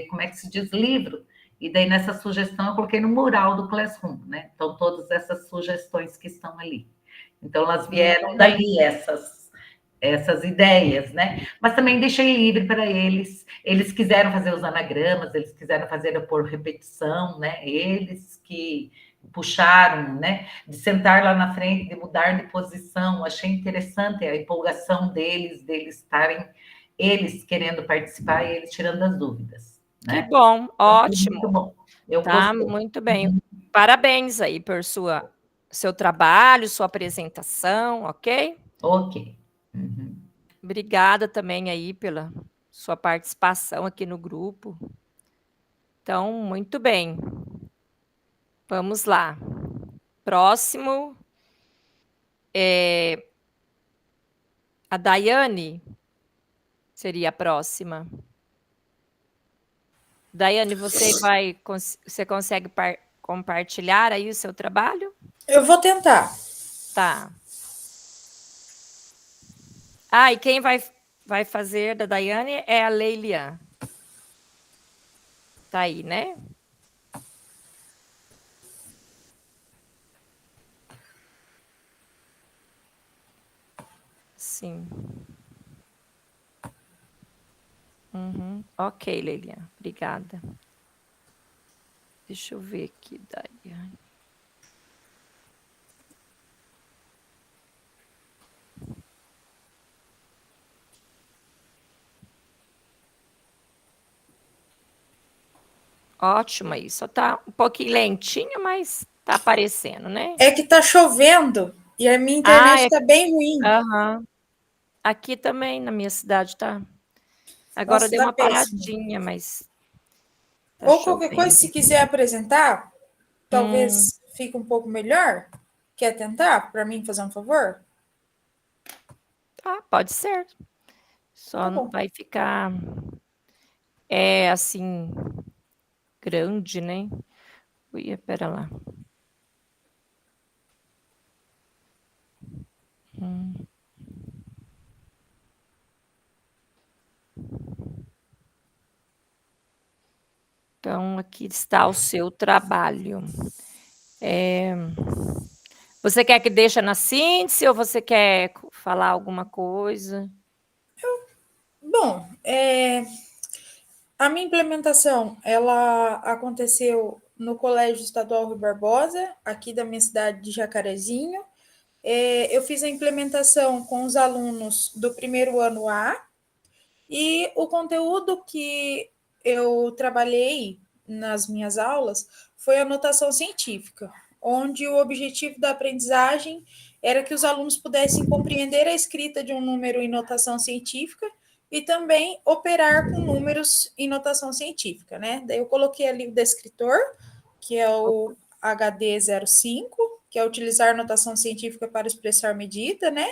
como é que se diz, livro, e daí nessa sugestão eu coloquei no mural do Classroom, né? Então, todas essas sugestões que estão ali. Então, elas vieram dali, essas ideias, né? Mas também deixei livre para eles. Eles quiseram fazer os anagramas, eles quiseram fazer por repetição, né? Eles que puxaram, né? De sentar lá na frente, de mudar de posição. Achei interessante a empolgação deles estarem, eles querendo participar e eles tirando as dúvidas. Né? Que bom, ótimo. Muito bom. Eu tá, gostei. muito bem. Parabéns aí por seu trabalho, sua apresentação, ok? Ok. Uhum. Obrigada também aí pela sua participação aqui no grupo. Então, muito bem. Vamos lá. Próximo. A Daiane seria a próxima. Daiane, você consegue compartilhar aí o seu trabalho? Eu vou tentar. Tá. E quem vai fazer da Daiane é a Leilian. Tá aí, né? Sim. Ok, Leilian. Obrigada. Deixa eu ver aqui, Daiane. Ótimo aí. Só tá um pouquinho lentinho, mas tá aparecendo, né? É que tá chovendo e a minha internet tá bem ruim. Aqui também, na minha cidade, tá. Agora Nossa, deu tá uma péssimo. paradinha, mas. Tá Ou qualquer coisa, chovendo. se quiser apresentar, talvez fique um pouco melhor. Quer tentar para mim fazer um favor? Pode ser. Só Tá não bom. vai ficar assim grande, né? Ui, pera lá. Então, aqui está o seu trabalho. Você quer que deixe na síntese ou você quer falar alguma coisa? Bom, a minha implementação, ela aconteceu no Colégio Estadual Rui Barbosa, aqui da minha cidade de Jacarezinho. Eu fiz a implementação com os alunos do primeiro ano A, e o conteúdo que eu trabalhei nas minhas aulas foi a notação científica, onde o objetivo da aprendizagem era que os alunos pudessem compreender a escrita de um número em notação científica e também operar com números em notação científica, né? Daí eu coloquei ali o descritor, que é o HD05, que é utilizar notação científica para expressar medida, né?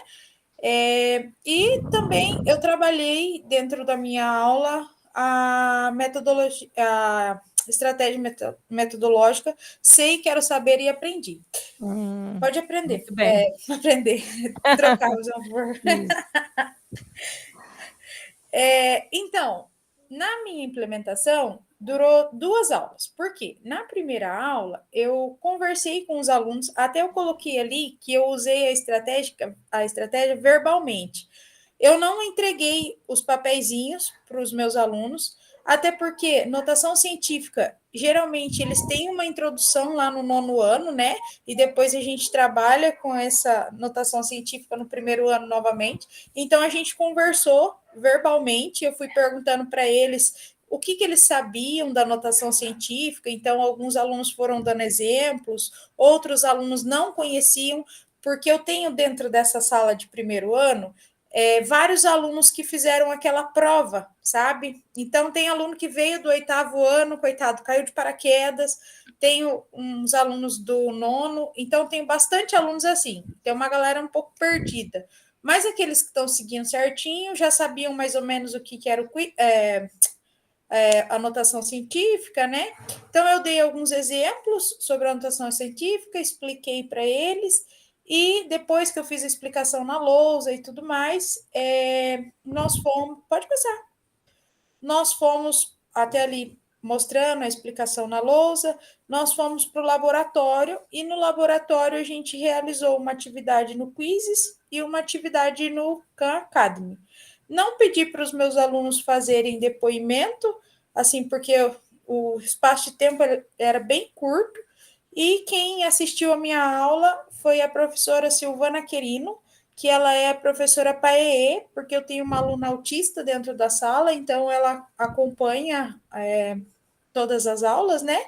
E também eu trabalhei dentro da minha aula a metodologia, a estratégia metodológica, sei, quero saber e aprendi. Pode aprender. Muito bem. Aprender. Trocar os favor. Então, na minha implementação, durou 2 aulas. Por quê? Na primeira aula, eu conversei com os alunos, até eu coloquei ali que eu usei a estratégia verbalmente. Eu não entreguei os papeizinhos para os meus alunos, até porque notação científica, geralmente eles têm uma introdução lá no 9º ano, né? E depois a gente trabalha com essa notação científica no primeiro ano novamente. Então a gente conversou verbalmente, eu fui perguntando para eles o que eles sabiam da notação científica. Então alguns alunos foram dando exemplos, outros alunos não conheciam, porque eu tenho dentro dessa sala de primeiro ano vários alunos que fizeram aquela prova, sabe? Então, tem aluno que veio do 8º ano, coitado, caiu de paraquedas, tenho uns alunos do 9º, então tem bastante alunos assim, tem uma galera um pouco perdida. Mas aqueles que estão seguindo certinho já sabiam mais ou menos o que era a notação científica, né? Então, eu dei alguns exemplos sobre a notação científica, expliquei para eles. E depois que eu fiz a explicação na lousa e tudo mais, nós fomos. Pode passar. Nós fomos até ali mostrando a explicação na lousa, nós fomos para o laboratório, e no laboratório a gente realizou uma atividade no Quizzes e uma atividade no Khan Academy. Não pedi para os meus alunos fazerem depoimento, assim, porque o espaço de tempo era bem curto. E quem assistiu a minha aula foi a professora Silvana Querino, que ela é professora PAEE, porque eu tenho uma aluna autista dentro da sala, então ela acompanha todas as aulas, né?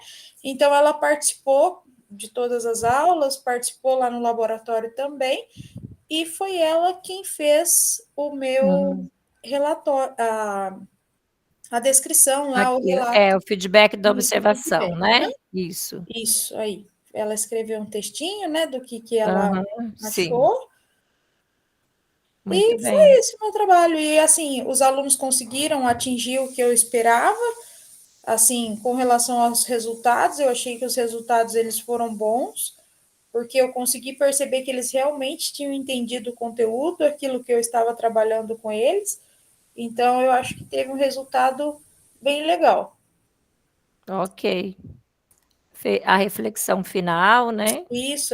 Então ela participou de todas as aulas, participou lá no laboratório também, e foi ela quem fez o meu relatório, a descrição lá, o relato. O feedback da observação, feedback, né? Isso. Isso aí. Ela escreveu um textinho, né, do que ela sim. achou. Muito e bem. foi esse o meu trabalho. E, assim, os alunos conseguiram atingir o que eu esperava, assim, com relação aos resultados. Eu achei que os resultados, eles foram bons, porque eu consegui perceber que eles realmente tinham entendido o conteúdo, aquilo que eu estava trabalhando com eles. Então, eu acho que teve um resultado bem legal. Ok. A reflexão final, né? Isso,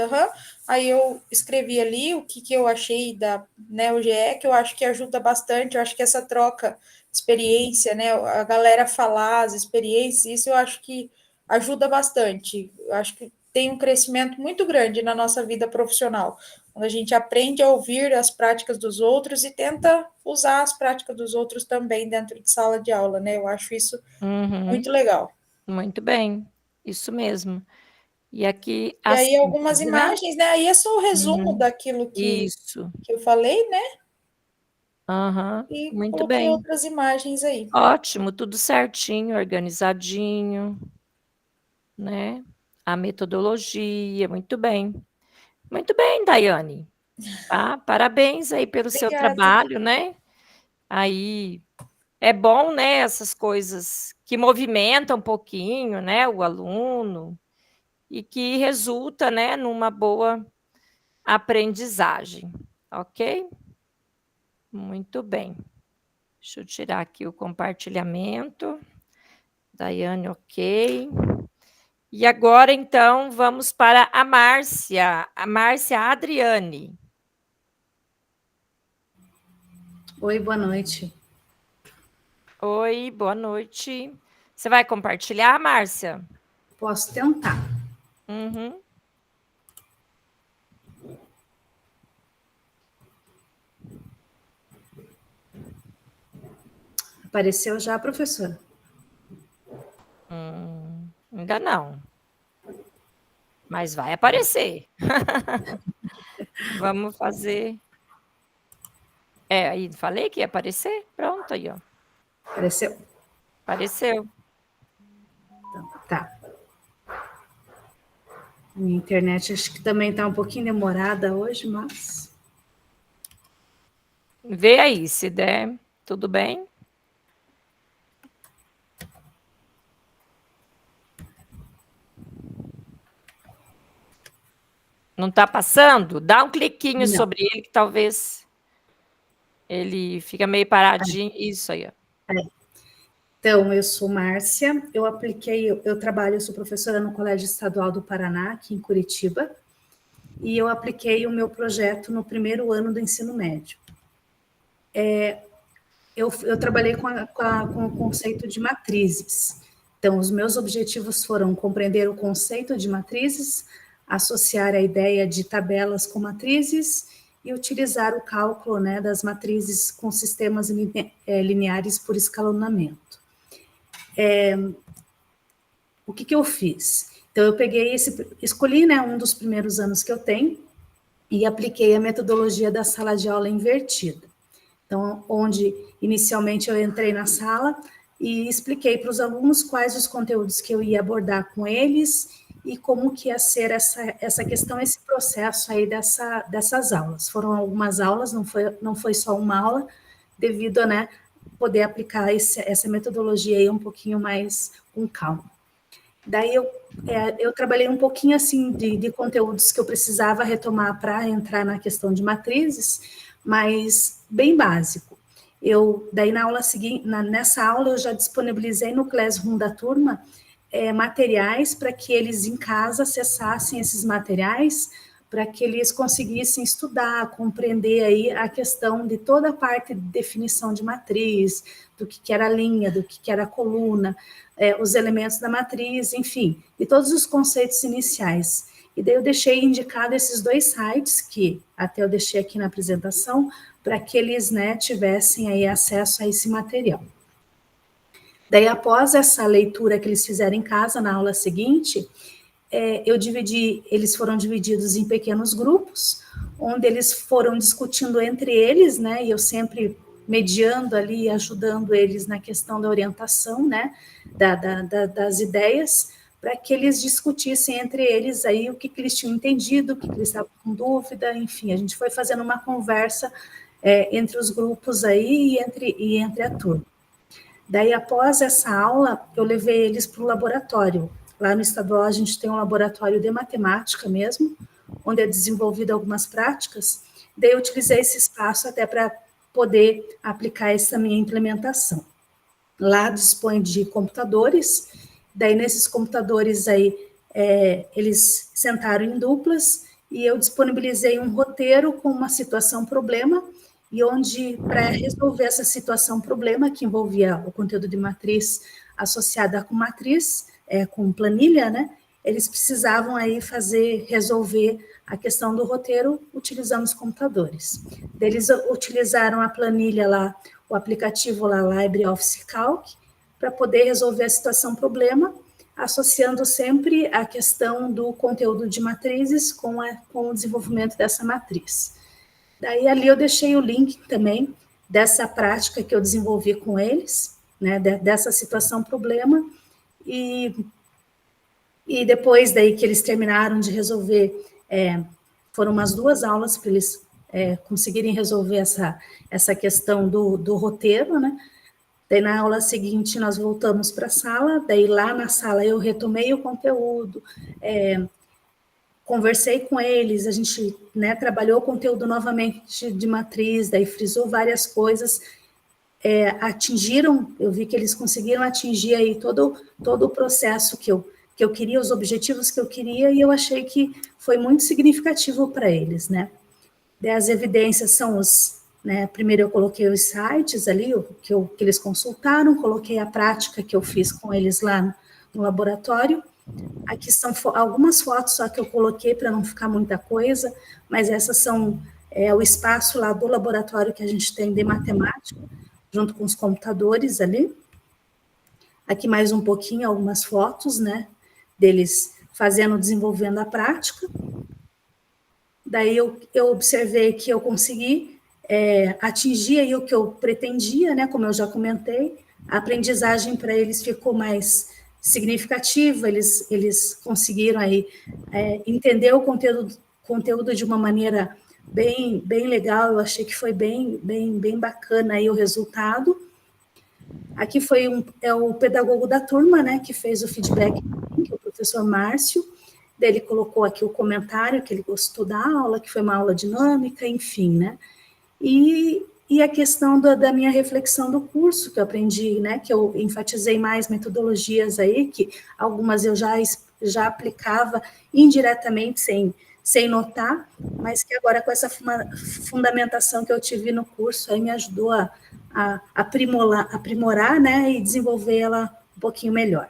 Aí eu escrevi ali o que eu achei da NeoGE, que eu acho que ajuda bastante. Eu acho que essa troca de experiência, né, a galera falar as experiências, isso eu acho que ajuda bastante. Eu acho que tem um crescimento muito grande na nossa vida profissional, quando a gente aprende a ouvir as práticas dos outros e tenta usar as práticas dos outros também dentro de sala de aula, né? Eu acho isso muito legal. Muito bem, isso mesmo. E aqui E aí algumas imagens, né? Aí é só o resumo daquilo que eu falei, né? E muito coloquei bem. outras imagens aí. Ótimo, tudo certinho, organizadinho, né? A metodologia, muito bem. Muito bem, Daiane. Tá? Parabéns aí pelo seu Obrigada. trabalho, né? Aí é bom, né, essas coisas que movimentam um pouquinho, né, o aluno, e que resulta, né, numa boa aprendizagem, ok? Muito bem. Deixa eu tirar aqui o compartilhamento. Daiane, ok. E agora, então, vamos para a Márcia Adriane. Oi, boa noite. Oi, boa noite. Você vai compartilhar, Márcia? Posso tentar. Uhum. Apareceu já, professora? Ainda não. Mas vai aparecer. Vamos fazer. Aí falei que ia aparecer. Pronto, aí, ó. Apareceu? Apareceu. Então, tá. A minha internet acho que também está um pouquinho demorada hoje, mas... Vê aí, se der, tudo bem. Não está passando? Dá um cliquinho Não. sobre ele, que talvez ele fica meio paradinho. Isso aí, ó. Então, eu sou Márcia, eu trabalho, eu sou professora no Colégio Estadual do Paraná, aqui em Curitiba, e eu apliquei o meu projeto no primeiro ano do ensino médio. Eu trabalhei com o conceito de matrizes. Então, os meus objetivos foram compreender o conceito de matrizes, associar a ideia de tabelas com matrizes e utilizar o cálculo, né, das matrizes com sistemas lineares por escalonamento. O que eu fiz? Então, eu escolhi, né, um dos primeiros anos que eu tenho e apliquei a metodologia da sala de aula invertida. Então, onde inicialmente eu entrei na sala e expliquei para os alunos quais os conteúdos que eu ia abordar com eles e como que ia ser essa questão, esse processo aí dessas aulas. Foram algumas aulas, não foi só uma aula, devido a, né, poder aplicar essa metodologia aí um pouquinho mais com calma. Daí eu trabalhei um pouquinho assim de conteúdos que eu precisava retomar para entrar na questão de matrizes, mas bem básico. Daí na aula seguinte, nessa aula eu já disponibilizei no Classroom da turma materiais para que eles em casa acessassem esses materiais, para que eles conseguissem estudar, compreender aí a questão de toda a parte de definição de matriz, do que era a linha, do que era a coluna, os elementos da matriz, enfim, e todos os conceitos iniciais. E daí eu deixei indicado esses dois sites, que até eu deixei aqui na apresentação, para que eles, né, tivessem aí acesso a esse material. Daí, após essa leitura que eles fizeram em casa, na aula seguinte, eles foram divididos em pequenos grupos, onde eles foram discutindo entre eles, né, e eu sempre mediando ali, ajudando eles na questão da orientação, né, das ideias, para que eles discutissem entre eles aí o que eles tinham entendido, o que eles estavam com dúvida, enfim, a gente foi fazendo uma conversa entre os grupos aí e entre a turma. Daí, após essa aula, eu levei eles para o laboratório. Lá no estadual, a gente tem um laboratório de matemática mesmo, onde é desenvolvido algumas práticas. Daí, eu utilizei esse espaço até para poder aplicar essa minha implementação. Lá dispõe de computadores, daí nesses computadores aí, eles sentaram em duplas e eu disponibilizei um roteiro com uma situação-problema, e onde, para resolver essa situação-problema, que envolvia o conteúdo de matriz associada com matriz, com planilha, né, eles precisavam aí resolver a questão do roteiro utilizando os computadores. Eles utilizaram a planilha lá, o aplicativo lá, LibreOffice Calc, para poder resolver a situação-problema, associando sempre a questão do conteúdo de matrizes com o desenvolvimento dessa matriz. Daí, ali eu deixei o link também dessa prática que eu desenvolvi com eles, né, dessa situação-problema, e depois daí que eles terminaram de resolver, foram umas 2 aulas para eles conseguirem resolver essa questão do roteiro, né? Daí, na aula seguinte, nós voltamos para a sala, daí lá na sala eu retomei o conteúdo, conversei com eles, a gente, né, trabalhou o conteúdo novamente de matriz, daí frisou várias coisas, eu vi que eles conseguiram atingir aí todo o processo que eu queria, os objetivos que eu queria, e eu achei que foi muito significativo para eles, né? Daí as evidências são né? Primeiro eu coloquei os sites ali, que eles consultaram, coloquei a prática que eu fiz com eles lá no laboratório. Aqui são algumas fotos só que eu coloquei para não ficar muita coisa, mas essas são o espaço lá do laboratório que a gente tem de matemática, junto com os computadores ali. Aqui mais um pouquinho, algumas fotos, né, deles desenvolvendo a prática. Daí eu observei que eu consegui atingir aí o que eu pretendia, né, como eu já comentei, a aprendizagem para eles ficou mais significativa, eles conseguiram aí entender o conteúdo de uma maneira bem legal, eu achei que foi bem bacana aí o resultado. Aqui foi o pedagogo da turma, né, que fez o feedback, que é o professor Márcio. Daí ele colocou aqui o comentário, que ele gostou da aula, que foi uma aula dinâmica, enfim, né. E a questão da minha reflexão do curso, que eu aprendi, né, que eu enfatizei mais metodologias aí, que algumas eu já aplicava indiretamente, sem notar, mas que agora com essa fundamentação que eu tive no curso, aí me ajudou a aprimorar, né, e desenvolver ela um pouquinho melhor.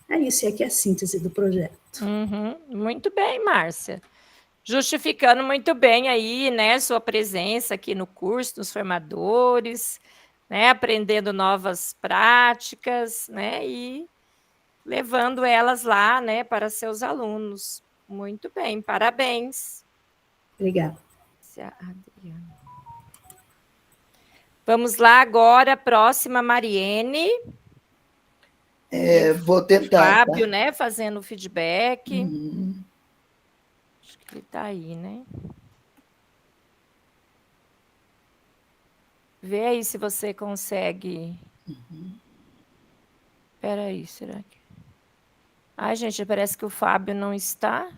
É isso, e aqui é a síntese do projeto. Muito bem, Márcia. Justificando muito bem aí, né, sua presença aqui no curso dos formadores, né, aprendendo novas práticas, né, e levando elas lá, né, para seus alunos. Muito bem, parabéns. Obrigada. Adriana. Vamos lá agora, próxima, Mariene. Vou tentar. Fábio, tá? né, fazendo o feedback. Uhum. Acho que ele está aí, né? Vê aí se você consegue. Espera aí, será que... Ai, gente, parece que o Fábio não está.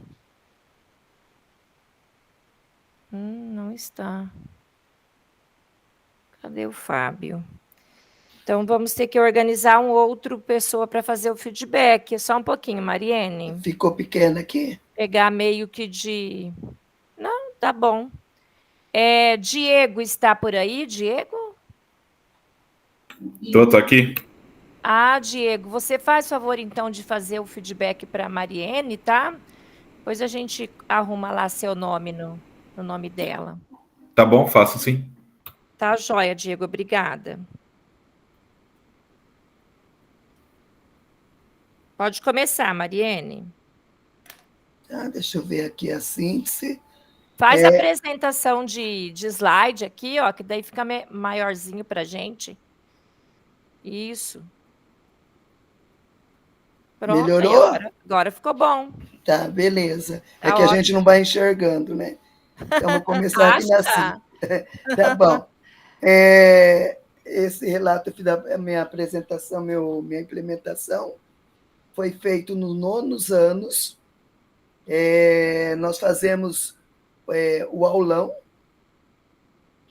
Não está. Cadê o Fábio? Então, vamos ter que organizar outra pessoa para fazer o feedback. Só um pouquinho, Mariene. Ficou pequena aqui? Pegar meio que de... Não, tá bom. Diego está por aí, Diego? Tô aqui. Diego, você faz favor, então, de fazer o feedback para a Mariene, tá? Depois a gente arruma lá seu nome no nome dela. Tá bom, faço sim. Tá, joia, Diego, obrigada. Pode começar, Mariene. Deixa eu ver aqui a síntese. Faz a apresentação de slide aqui, ó, que daí fica maiorzinho para a gente. Isso. Pronto, melhorou? Agora ficou bom. Tá, beleza. Tá que ótimo. A gente não vai enxergando, né? Então, vou começar aqui na síntese. Tá bom. Esse relato da minha apresentação, minha implementação, foi feito nos 9º anos. Nós fazemos o aulão,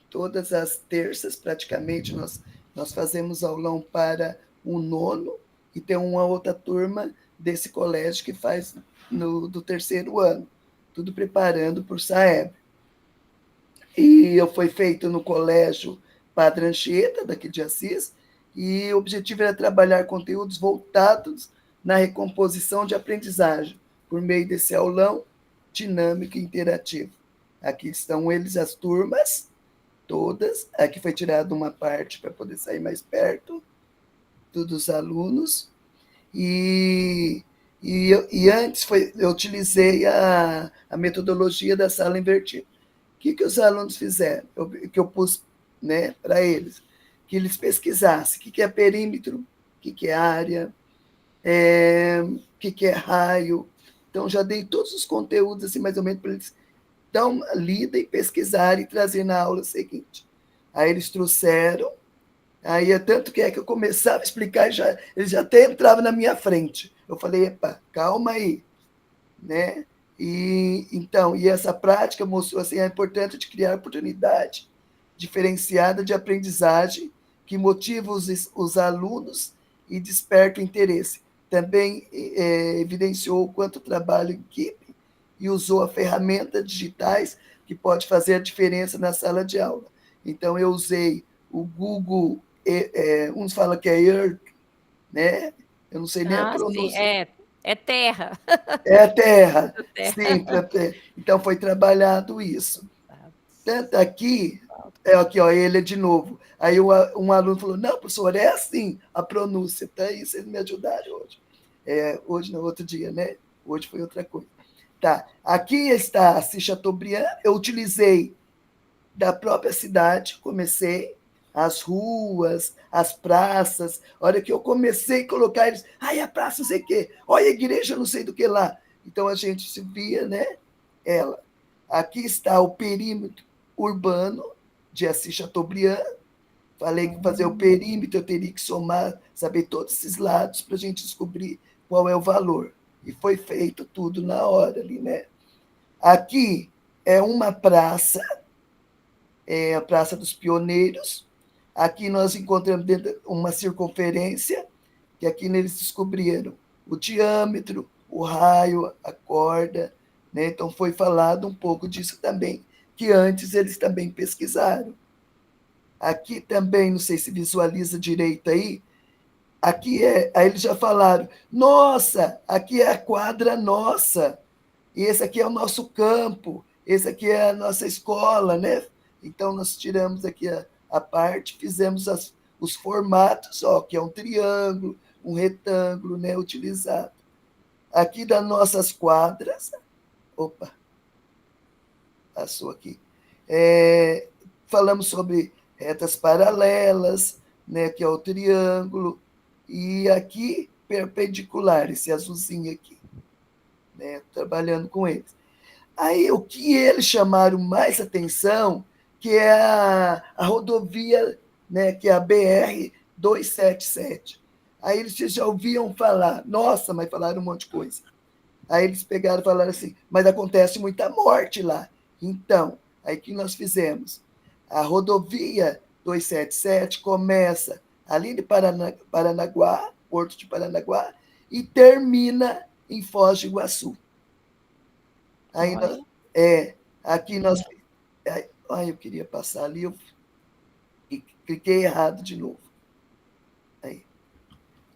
todas as terças, praticamente, nós fazemos aulão para o 9º, e tem uma outra turma desse colégio que faz do 3º ano, tudo preparando para o SAEB. E foi feito no Colégio Padre Anchieta, daqui de Assis, e o objetivo era trabalhar conteúdos voltados na recomposição de aprendizagem, por meio desse aulão dinâmico e interativo. Aqui estão eles, as turmas, todas. Aqui foi tirada uma parte para poder sair mais perto dos alunos. E antes eu utilizei a metodologia da sala invertida. O que os alunos fizeram? Que eu pus, né, para eles, que eles pesquisassem o que é perímetro, o que é área, o que é raio. Então, já dei todos os conteúdos, assim, mais ou menos, para eles dar uma lida e pesquisar e trazer na aula seguinte. Aí eles trouxeram, aí tanto que eu começava a explicar, eles já até entravam na minha frente. Eu falei, epa, calma aí, né? E essa prática mostrou assim, a importância de criar oportunidade diferenciada de aprendizagem que motiva os alunos e desperta o interesse. Também evidenciou o quanto trabalho em equipe e usou a ferramentas digitais que pode fazer a diferença na sala de aula. Então, eu usei o Google, uns falam que é Earth, né? Eu não sei nem a Sim, pronúncia. é terra. É a Terra, Terra. sim. Então, foi trabalhado isso. Tanto aqui, aqui, ó, ele de novo. Aí um aluno falou, não, professor, é assim a pronúncia. Tá aí, vocês me ajudaram hoje. Hoje, no outro dia, né? Hoje foi outra coisa. Tá, aqui está a Chateaubriand, eu utilizei da própria cidade, comecei as ruas, as praças. A hora que eu comecei a colocar eles, a praça não sei o quê, olha a igreja não sei do que lá. Então a gente se via, né? Ela. Aqui está o perímetro urbano de Assis Chateaubriand. Falei que fazer o perímetro eu teria que somar, saber todos esses lados para a gente descobrir qual é o valor. E foi feito tudo na hora ali, né? Aqui é uma praça, a Praça dos Pioneiros. Aqui nós encontramos dentro uma circunferência, que aqui eles descobriram o diâmetro, o raio, a corda, né? Então foi falado um pouco disso também, que antes eles também pesquisaram. Aqui também, não sei se visualiza direito aí, aqui aí eles já falaram, nossa, aqui é a quadra nossa, e esse aqui é o nosso campo, esse aqui é a nossa escola, né? Então, nós tiramos aqui a parte, fizemos os formatos, ó, que é um triângulo, um retângulo, né, utilizado. Aqui das nossas quadras, opa, passou aqui, falamos sobre retas paralelas, né, que é o triângulo, e aqui perpendicular, esse azulzinho aqui, né, trabalhando com eles. Aí, o que eles chamaram mais atenção, que é a rodovia, né, que é a BR-277. Aí eles já ouviam falar, nossa, mas falaram um monte de coisa. Aí eles pegaram e falaram assim, mas acontece muita morte lá. Então, aí que nós fizemos? A rodovia 277 começa ali de Paranaguá, Porto de Paranaguá, e termina em Foz do Iguaçu. Aí aqui nós... eu queria passar ali, eu cliquei errado de novo. Aí.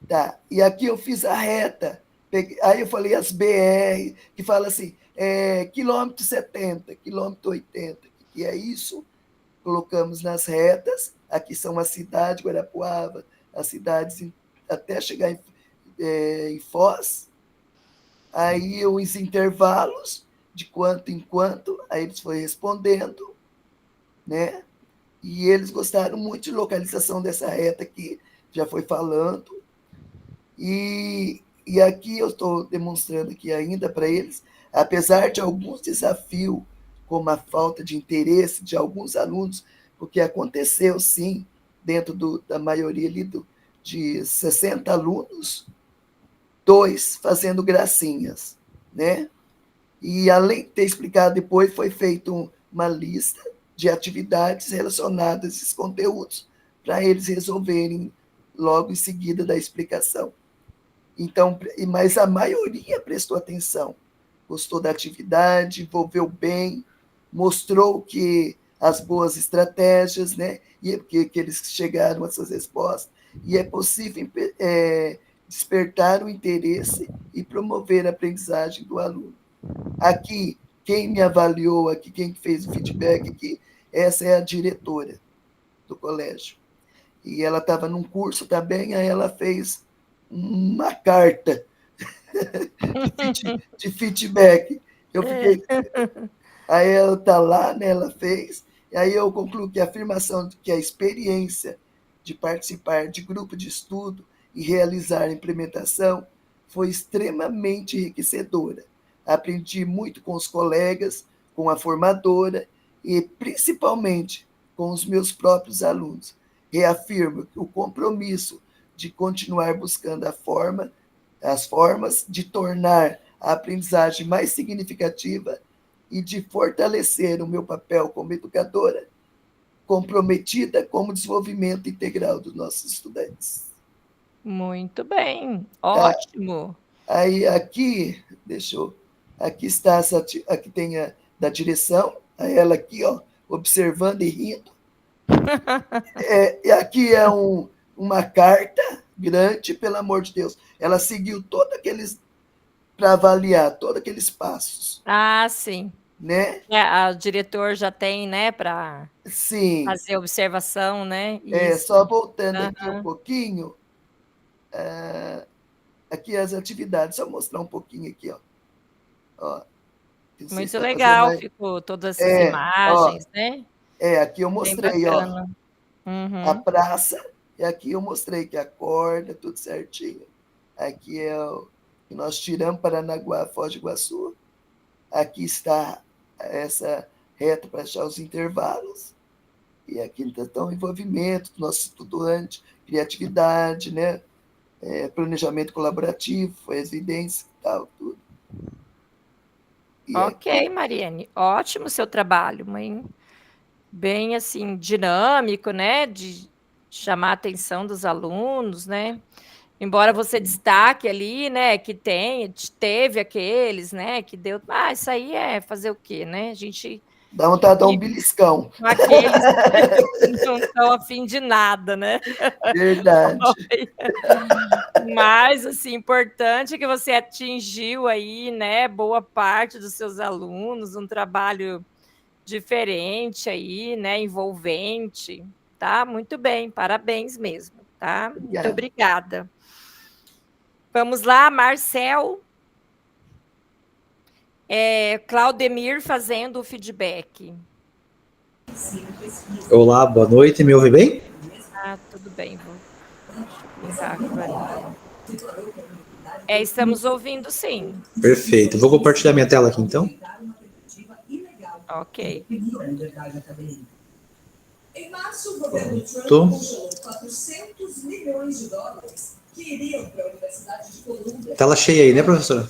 Tá, e aqui eu fiz a reta. Aí eu falei as BR, que fala assim, quilômetro 70, quilômetro 80, que é isso. Colocamos nas retas. Aqui são as cidades, Guarapuava, as cidades até chegar em Foz. Aí os intervalos, de quanto em quanto, aí eles foram respondendo, né? E eles gostaram muito de localização dessa reta aqui, já foi falando. E aqui eu estou demonstrando aqui ainda para eles, apesar de alguns desafios, como a falta de interesse de alguns alunos, porque aconteceu, sim, dentro da maioria ali de 60 alunos, 2 fazendo gracinhas, né? E, além de ter explicado depois, foi feita uma lista de atividades relacionadas a esses conteúdos, para eles resolverem logo em seguida da explicação. Então, mas a maioria prestou atenção, gostou da atividade, envolveu bem, mostrou que as boas estratégias, né, e que eles chegaram a essas respostas, e é possível despertar o interesse e promover a aprendizagem do aluno. Aqui, quem me avaliou aqui, quem fez o feedback aqui, essa é a diretora do colégio. E ela estava num curso também, aí ela fez uma carta de feedback. Eu fiquei... Aí ela está lá, né, ela fez, e aí eu concluo que a afirmação de que a experiência de participar de grupo de estudo e realizar a implementação foi extremamente enriquecedora. Aprendi muito com os colegas, com a formadora e, principalmente, com os meus próprios alunos. Reafirmo o compromisso de continuar buscando as formas de tornar a aprendizagem mais significativa e de fortalecer o meu papel como educadora, comprometida com o desenvolvimento integral dos nossos estudantes. Muito bem, ótimo. Aí aqui, aqui está aqui tem da direção, a ela aqui, ó, observando e rindo. E aqui é uma carta grande, pelo amor de Deus. Ela seguiu todos aqueles, para avaliar todos aqueles passos, Ah, sim. né? O diretor já tem, né, para Sim. fazer observação, né? Isso. Só voltando aqui um pouquinho, aqui as atividades, só mostrar um pouquinho aqui, ó. Muito legal, ficou todas essas imagens, né? Aqui eu mostrei, ó, a praça, e aqui eu mostrei que a corda, tudo certinho. Aqui é o que nós tiramos Paranaguá, Foz do Iguaçu. Aqui está essa reta para achar os intervalos. E aqui está o envolvimento do nosso estudante, criatividade, né? Planejamento colaborativo, residência e tal, tudo. E ok, Mariane, ótimo seu trabalho, mãe. Bem assim, dinâmico, né? De chamar a atenção dos alunos, né? Embora você destaque ali, né, que teve aqueles, né, que deu... isso aí é fazer o quê, né? A gente... Dá vontade de dar um beliscão. Aqueles que não estão a fim de nada, né? Verdade. Mas, assim, importante que você atingiu aí, né, boa parte dos seus alunos, um trabalho diferente aí, né, envolvente, tá? Muito bem, parabéns mesmo, tá? Muito obrigada. Vamos lá, Marcel. Claudemir fazendo o feedback. Olá, boa noite, me ouve bem? Tudo bem, vou colocar agora. Estamos ouvindo, sim. Perfeito, vou compartilhar minha tela aqui, então. Ok. Em março, o governo Trump puxou 400 milhões de dólares que iriam para a Universidade de Colômbia. Tela cheia aí, né, professora?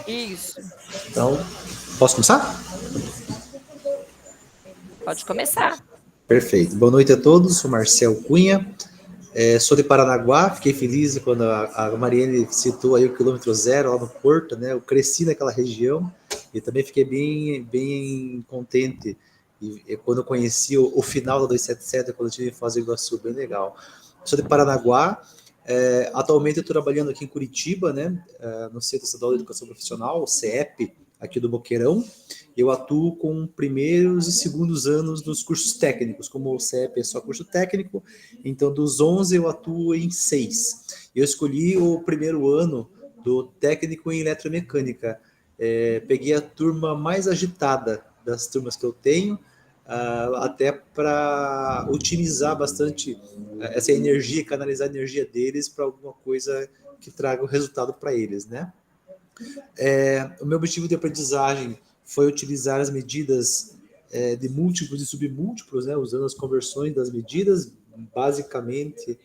Isso. Então, posso começar? Pode começar. Perfeito. Boa noite a todos, sou Marcel Cunha, sou de Paranaguá, fiquei feliz quando a Mariane citou aí o quilômetro zero lá no Porto, né? Eu cresci naquela região e também fiquei bem contente e quando eu conheci o final da 277, quando eu estive em Foz do Iguaçu, bem legal. Sou de Paranaguá, atualmente eu estou trabalhando aqui em Curitiba, né? No Centro Estadual de Educação Profissional, o CEP, aqui do Boqueirão. Eu atuo com primeiros e segundos anos dos cursos técnicos, como o CEP é só curso técnico, então dos 11 eu atuo em 6. Eu escolhi o primeiro ano do técnico em eletromecânica, peguei a turma mais agitada das turmas que eu tenho, até para otimizar bastante essa energia, canalizar a energia deles para alguma coisa que traga o resultado para eles, né? O meu objetivo de aprendizagem foi utilizar as medidas de múltiplos e submúltiplos, né, usando as conversões das medidas, basicamente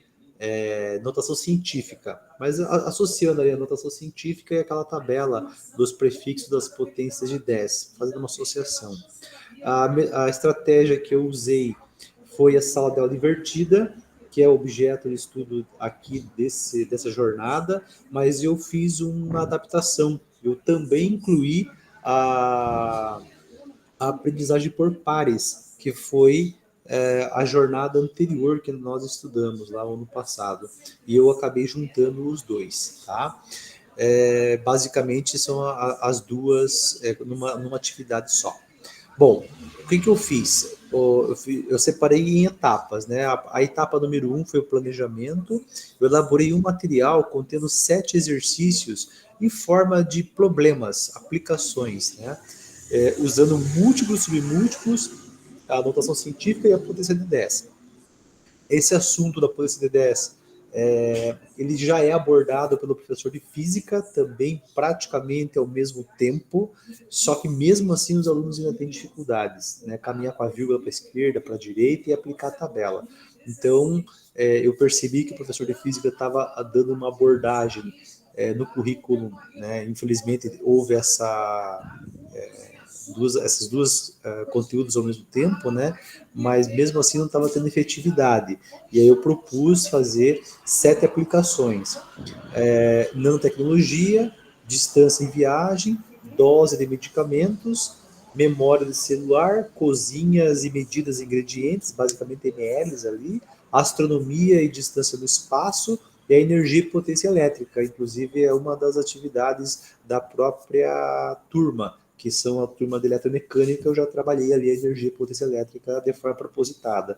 notação científica, mas associando ali a notação científica e aquela tabela dos prefixos das potências de 10, fazendo uma associação. A estratégia que eu usei foi a sala de aula invertida, que é o objeto de estudo aqui dessa jornada, mas eu fiz uma adaptação. Eu também incluí a aprendizagem por pares, que foi a jornada anterior que nós estudamos lá no ano passado. E eu acabei juntando os dois, tá? Basicamente, são as duas numa atividade só. Bom, o que eu fiz? Eu separei em etapas, né? A etapa número 1 foi o planejamento. Eu elaborei um material contendo 7 exercícios em forma de problemas, aplicações, né? Usando múltiplos, submúltiplos, a notação científica e a potência de 10. Esse assunto da potência de 10, ele já é abordado pelo professor de física também praticamente ao mesmo tempo, só que mesmo assim os alunos ainda têm dificuldades, né? Caminhar com a vírgula para a esquerda, para a direita e aplicar a tabela. Então, eu percebi que o professor de física estava dando uma abordagem no currículo, né? Infelizmente houve esses dois conteúdos ao mesmo tempo, né? Mas mesmo assim não estava tendo efetividade. E aí eu propus fazer 7 aplicações. Nanotecnologia, distância em viagem, dose de medicamentos, memória de celular, cozinhas e medidas de ingredientes, basicamente ml ali, astronomia e distância no espaço, e a energia e potência elétrica, inclusive é uma das atividades da própria turma, que são a turma de eletromecânica, eu já trabalhei ali a energia e potência elétrica de forma propositada.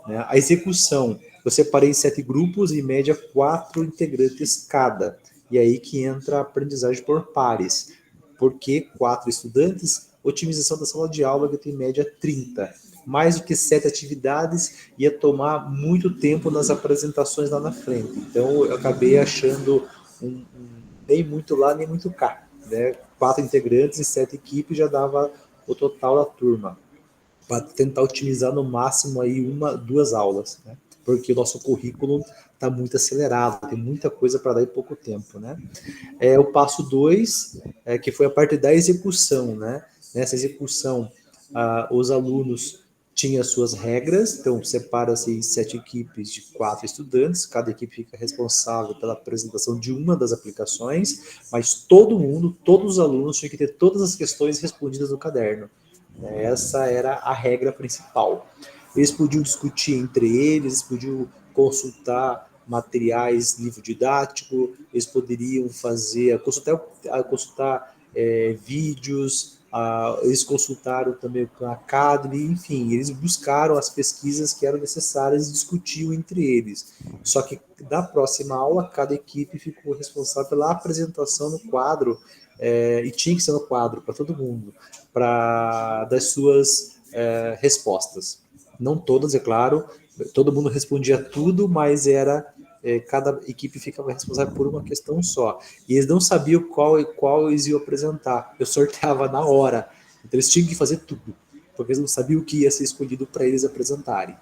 Né? A execução, eu separei em 7 grupos, em média 4 integrantes cada, e aí que entra a aprendizagem por pares. Por que 4 estudantes? Otimização da sala de aula, que tem em média 30. Mais do que 7 atividades, ia tomar muito tempo nas apresentações lá na frente. Então, eu acabei achando nem muito lá, nem muito cá. Né? 4 integrantes e 7 equipes já dava o total da turma, para tentar otimizar no máximo aí 1, 2 aulas, né? Porque o nosso currículo está muito acelerado, tem muita coisa para dar em pouco tempo, né? O passo 2, que foi a parte da execução, né? Nessa execução, os alunos tinham as suas regras, então separa-se em 7 equipes de 4 estudantes, cada equipe fica responsável pela apresentação de uma das aplicações, mas todo mundo, todos os alunos tinham que ter todas as questões respondidas no caderno. Essa era a regra principal. Eles podiam discutir entre eles, podiam consultar materiais, livro didático, eles poderiam consultar vídeos, eles consultaram também o Academy, enfim, eles buscaram as pesquisas que eram necessárias e discutiam entre eles. Só que na próxima aula, cada equipe ficou responsável pela apresentação no quadro, e tinha que ser no quadro para todo mundo, das suas respostas. Não todas, é claro, todo mundo respondia tudo, mas cada equipe ficava responsável por uma questão só. E eles não sabiam qual eles iam apresentar. Eu sorteava na hora. Então eles tinham que fazer tudo, porque eles não sabiam o que ia ser escolhido para eles apresentarem.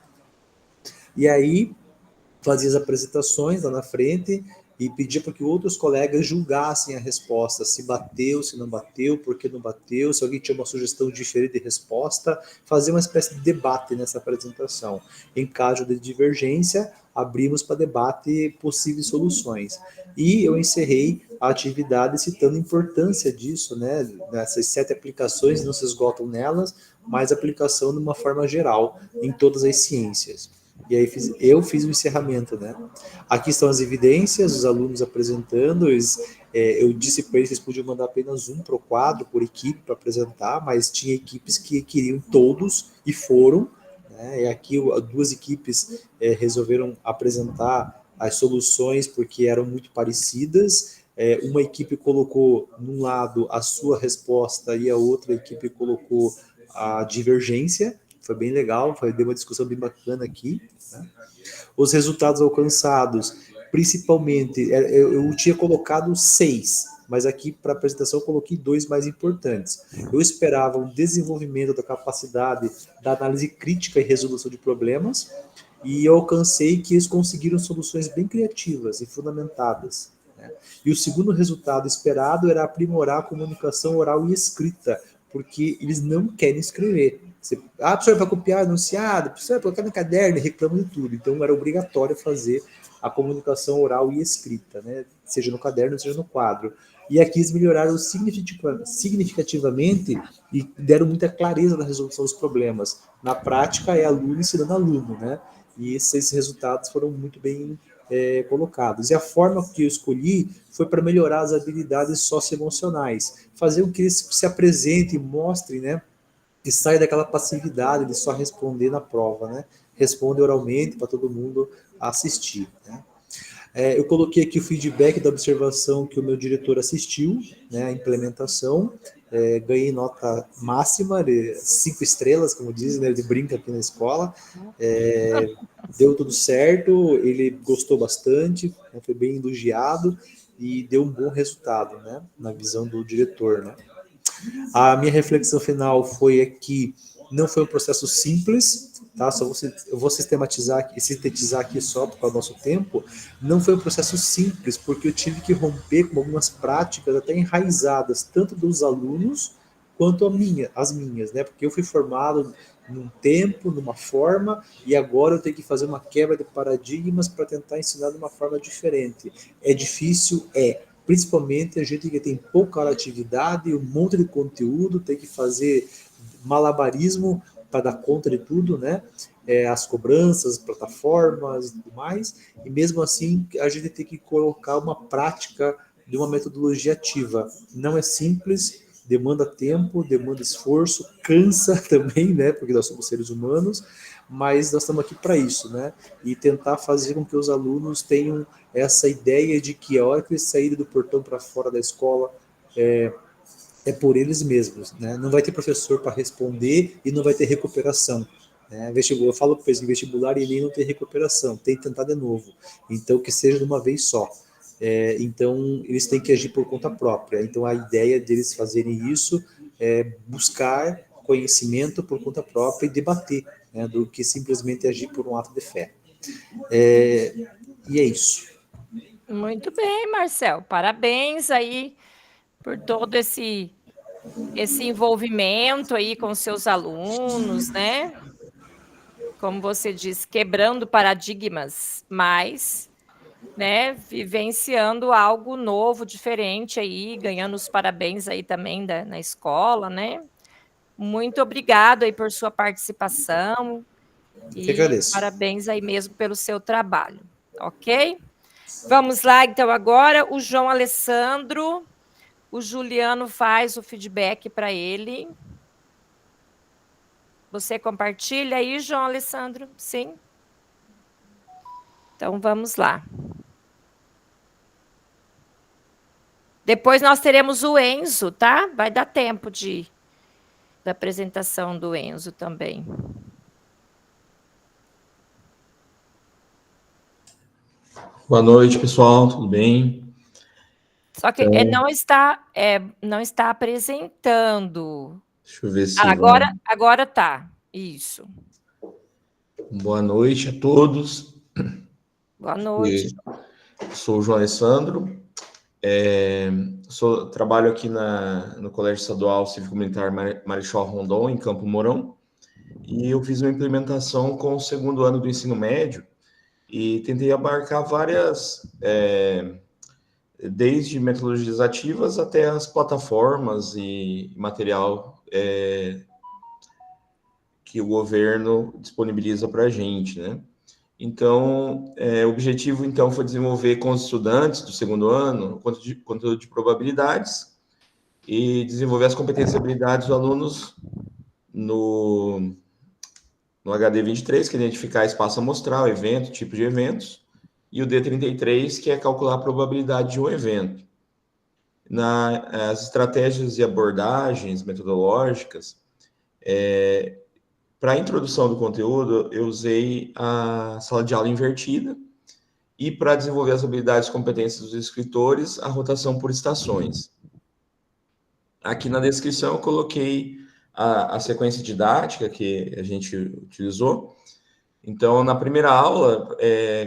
E aí, fazia as apresentações lá na frente e pedia para que outros colegas julgassem a resposta, se bateu, se não bateu, por que não bateu, se alguém tinha uma sugestão diferente de resposta, fazer uma espécie de debate nessa apresentação. Em caso de divergência, abrimos para debate possíveis soluções. E eu encerrei a atividade citando a importância disso, né? Nessas 7 aplicações, não se esgotam nelas, mas aplicação de uma forma geral em todas as ciências. E aí eu fiz o encerramento, né? Aqui estão as evidências, os alunos apresentando, eu disse para eles que eles podiam mandar apenas um para o quadro, por equipe, para apresentar, mas tinha equipes que queriam todos e foram, né? E aqui 2 equipes resolveram apresentar as soluções porque eram muito parecidas. Uma equipe colocou num lado a sua resposta e a outra equipe colocou a divergência. Foi bem legal, deu uma discussão bem bacana aqui. Né? Os resultados alcançados, principalmente, eu tinha colocado 6, mas aqui para a apresentação eu coloquei 2 mais importantes. Eu esperava um desenvolvimento da capacidade da análise crítica e resolução de problemas, e eu alcancei que eles conseguiram soluções bem criativas e fundamentadas. Né? E o segundo resultado esperado era aprimorar a comunicação oral e escrita, porque eles não querem escrever. A professora vai copiar enunciado, a professora vai colocar no caderno e reclama de tudo. Então, era obrigatório fazer a comunicação oral e escrita, né? Seja no caderno, seja no quadro. E aqui eles melhoraram significativamente e deram muita clareza na resolução dos problemas. Na prática, é aluno ensinando aluno, né? E esses resultados foram muito bem colocados. E a forma que eu escolhi foi para melhorar as habilidades socioemocionais, fazer com que eles se apresentem, mostrem, né? E sai daquela passividade de só responder na prova, né? Responde oralmente para todo mundo assistir, né? Eu coloquei aqui o feedback da observação que o meu diretor assistiu, né? A implementação, ganhei nota máxima, de 5 estrelas, como dizem, né? Ele brinca aqui na escola, deu tudo certo, ele gostou bastante, né? Foi bem elogiado e deu um bom resultado, né? Na visão do diretor, né? A minha reflexão final foi que não foi um processo simples, tá? Eu vou sintetizar aqui só por causa do nosso tempo. Não foi um processo simples, porque eu tive que romper com algumas práticas até enraizadas, tanto dos alunos quanto as minhas, né? Porque eu fui formado num tempo, numa forma, e agora eu tenho que fazer uma quebra de paradigmas para tentar ensinar de uma forma diferente. É difícil? Principalmente a gente que tem pouca atividade, um monte de conteúdo, tem que fazer malabarismo para dar conta de tudo, né? As cobranças, plataformas e tudo mais, e mesmo assim a gente tem que colocar uma prática de uma metodologia ativa. Não é simples, demanda tempo, demanda esforço, cansa também, né? Porque nós somos seres humanos, mas nós estamos aqui para isso, né? E tentar fazer com que os alunos tenham essa ideia de que a hora que eles saírem do portão para fora da escola é por eles mesmos, né? Não vai ter professor para responder e não vai ter recuperação. Né? Eu falo para eles, em vestibular e nem não tem recuperação, tem que tentar de novo. Então, que seja de uma vez só. Então, eles têm que agir por conta própria. Então, a ideia deles fazerem isso é buscar conhecimento por conta própria e debater, né? Do que simplesmente agir por um ato de fé. E é isso. Muito bem, Marcel. Parabéns aí por todo esse envolvimento aí com seus alunos, né? Como você disse, quebrando paradigmas, mas, né, vivenciando algo novo, diferente aí, ganhando os parabéns aí também na escola, né? Muito obrigado aí por sua participação. Eu que agradeço. Parabéns aí mesmo pelo seu trabalho, ok? Vamos lá, então, agora o João Alessandro. O Juliano faz o feedback para ele. Você compartilha aí, João Alessandro? Sim? Então, vamos lá. Depois nós teremos o Enzo, tá? Vai dar tempo da apresentação do Enzo também. Boa noite, pessoal. Tudo bem? Só que não está apresentando. Deixa eu ver se agora tá. Isso. Boa noite a todos. Boa noite. Sou o João Alessandro. Trabalho aqui no Colégio Estadual Cívico-Militar Marechal Rondon, em Campo Mourão. E eu fiz uma implementação com o segundo ano do ensino médio e tentei abarcar várias... desde metodologias ativas até as plataformas e material que o governo disponibiliza para a gente, né? Então, o objetivo, então, foi desenvolver com os estudantes do segundo ano conteúdo de probabilidades e desenvolver as competências e habilidades dos alunos no HD 23, que é identificar espaço amostral, evento, tipo de eventos, e o D33, que é calcular a probabilidade de um evento. As estratégias e abordagens metodológicas, para a introdução do conteúdo, eu usei a sala de aula invertida, e para desenvolver as habilidades e competências dos escritores, a rotação por estações. Aqui na descrição eu coloquei a sequência didática que a gente utilizou. Então, na primeira aula,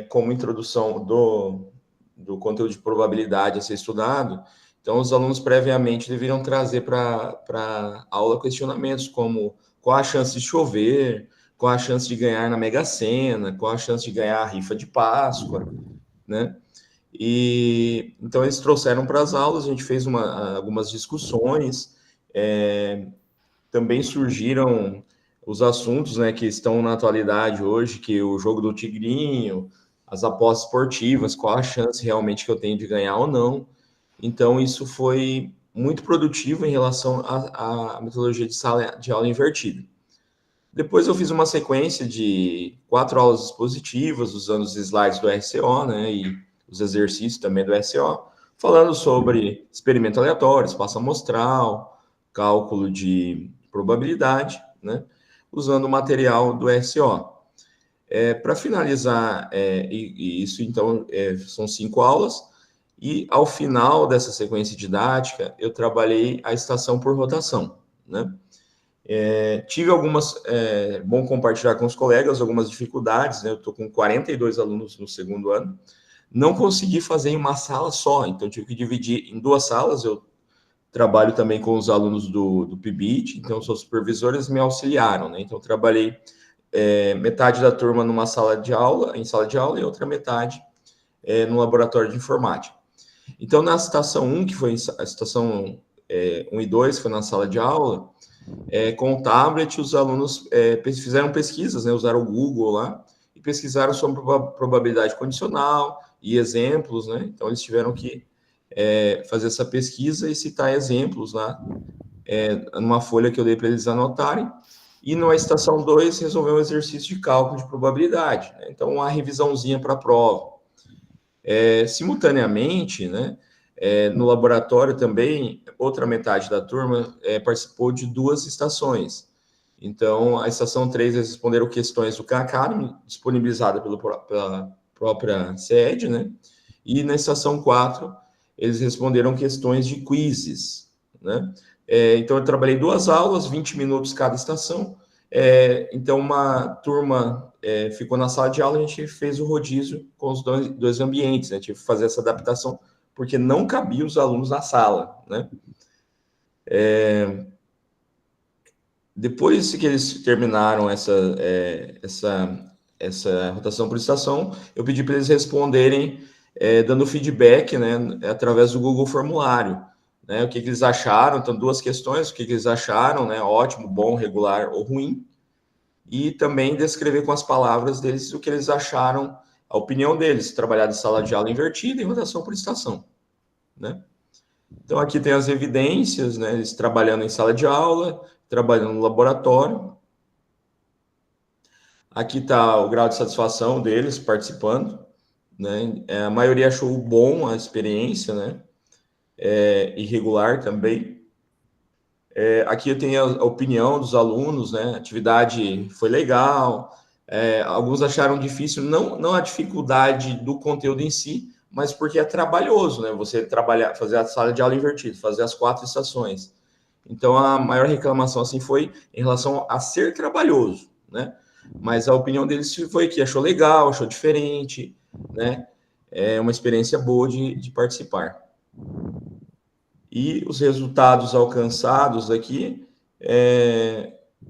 como introdução do conteúdo de probabilidade a ser estudado, então os alunos previamente deveriam trazer para a aula questionamentos como qual a chance de chover, qual a chance de ganhar na Mega Sena, qual a chance de ganhar a rifa de Páscoa, né? E então eles trouxeram para as aulas, a gente fez algumas discussões, também surgiram os assuntos, né, que estão na atualidade hoje, que o jogo do tigrinho, as apostas esportivas, qual a chance realmente que eu tenho de ganhar ou não. Então, isso foi muito produtivo em relação à metodologia de sala de aula invertida. Depois eu fiz uma sequência de 4 aulas expositivas, usando os slides do RCO, né, e os exercícios também do RCO, falando sobre experimento aleatório, espaço amostral, cálculo de probabilidade, né, usando o material do RCO. Para finalizar, isso então são 5 aulas, e ao final dessa sequência didática, eu trabalhei a estação por rotação, né? Tive bom compartilhar com os colegas, algumas dificuldades, né? Eu estou com 42 alunos no segundo ano, não consegui fazer em uma sala só, então tive que dividir em 2 salas. Eu trabalho também com os alunos do PIBIT, então os supervisores me auxiliaram, né? Então trabalhei metade da turma em sala de aula, e outra metade no laboratório de informática. Então, na estação 1, que foi a estação 1 e 2, foi na sala de aula, Com o tablet, os alunos fizeram pesquisas, né, usaram o Google lá, e pesquisaram sobre probabilidade condicional e exemplos, né? Então, eles tiveram que fazer essa pesquisa e citar exemplos lá, numa folha que eu dei para eles anotarem. E na estação 2, resolveu um exercício de cálculo de probabilidade, né? Então, uma revisãozinha para a prova. Simultaneamente, né, no laboratório também, outra metade da turma participou de 2 estações. Então, a estação 3, eles responderam questões do Khan Academy, disponibilizada pela própria sede, né? E na estação 4, eles responderam questões de quizzes, né? Então, eu trabalhei 2 aulas, 20 minutos cada estação. Então, uma turma ficou na sala de aula, a gente fez o rodízio com os dois ambientes, né? Tive que fazer essa adaptação, porque não cabia os alunos na sala, né? Depois que eles terminaram essa rotação por estação, eu pedi para eles responderem dando feedback, né, através do Google Formulário, né, o que eles acharam. Então, 2 questões: o que eles acharam, né, ótimo, bom, regular ou ruim, e também descrever com as palavras deles o que eles acharam, a opinião deles, trabalhar de sala de aula invertida e rotação por estação, né? Então, aqui tem as evidências, né, eles trabalhando em sala de aula, trabalhando no laboratório. Aqui está o grau de satisfação deles participando, né? A maioria achou bom a experiência, né? Irregular também. Aqui eu tenho a opinião dos alunos, né? A atividade foi legal. Alguns acharam difícil, não a dificuldade do conteúdo em si, mas porque é trabalhoso, né? Você fazer a sala de aula invertida, fazer as 4 estações. Então, a maior reclamação assim foi em relação a ser trabalhoso, né? Mas a opinião deles foi que achou legal, achou diferente, né? É uma experiência boa de participar. E os resultados alcançados aqui,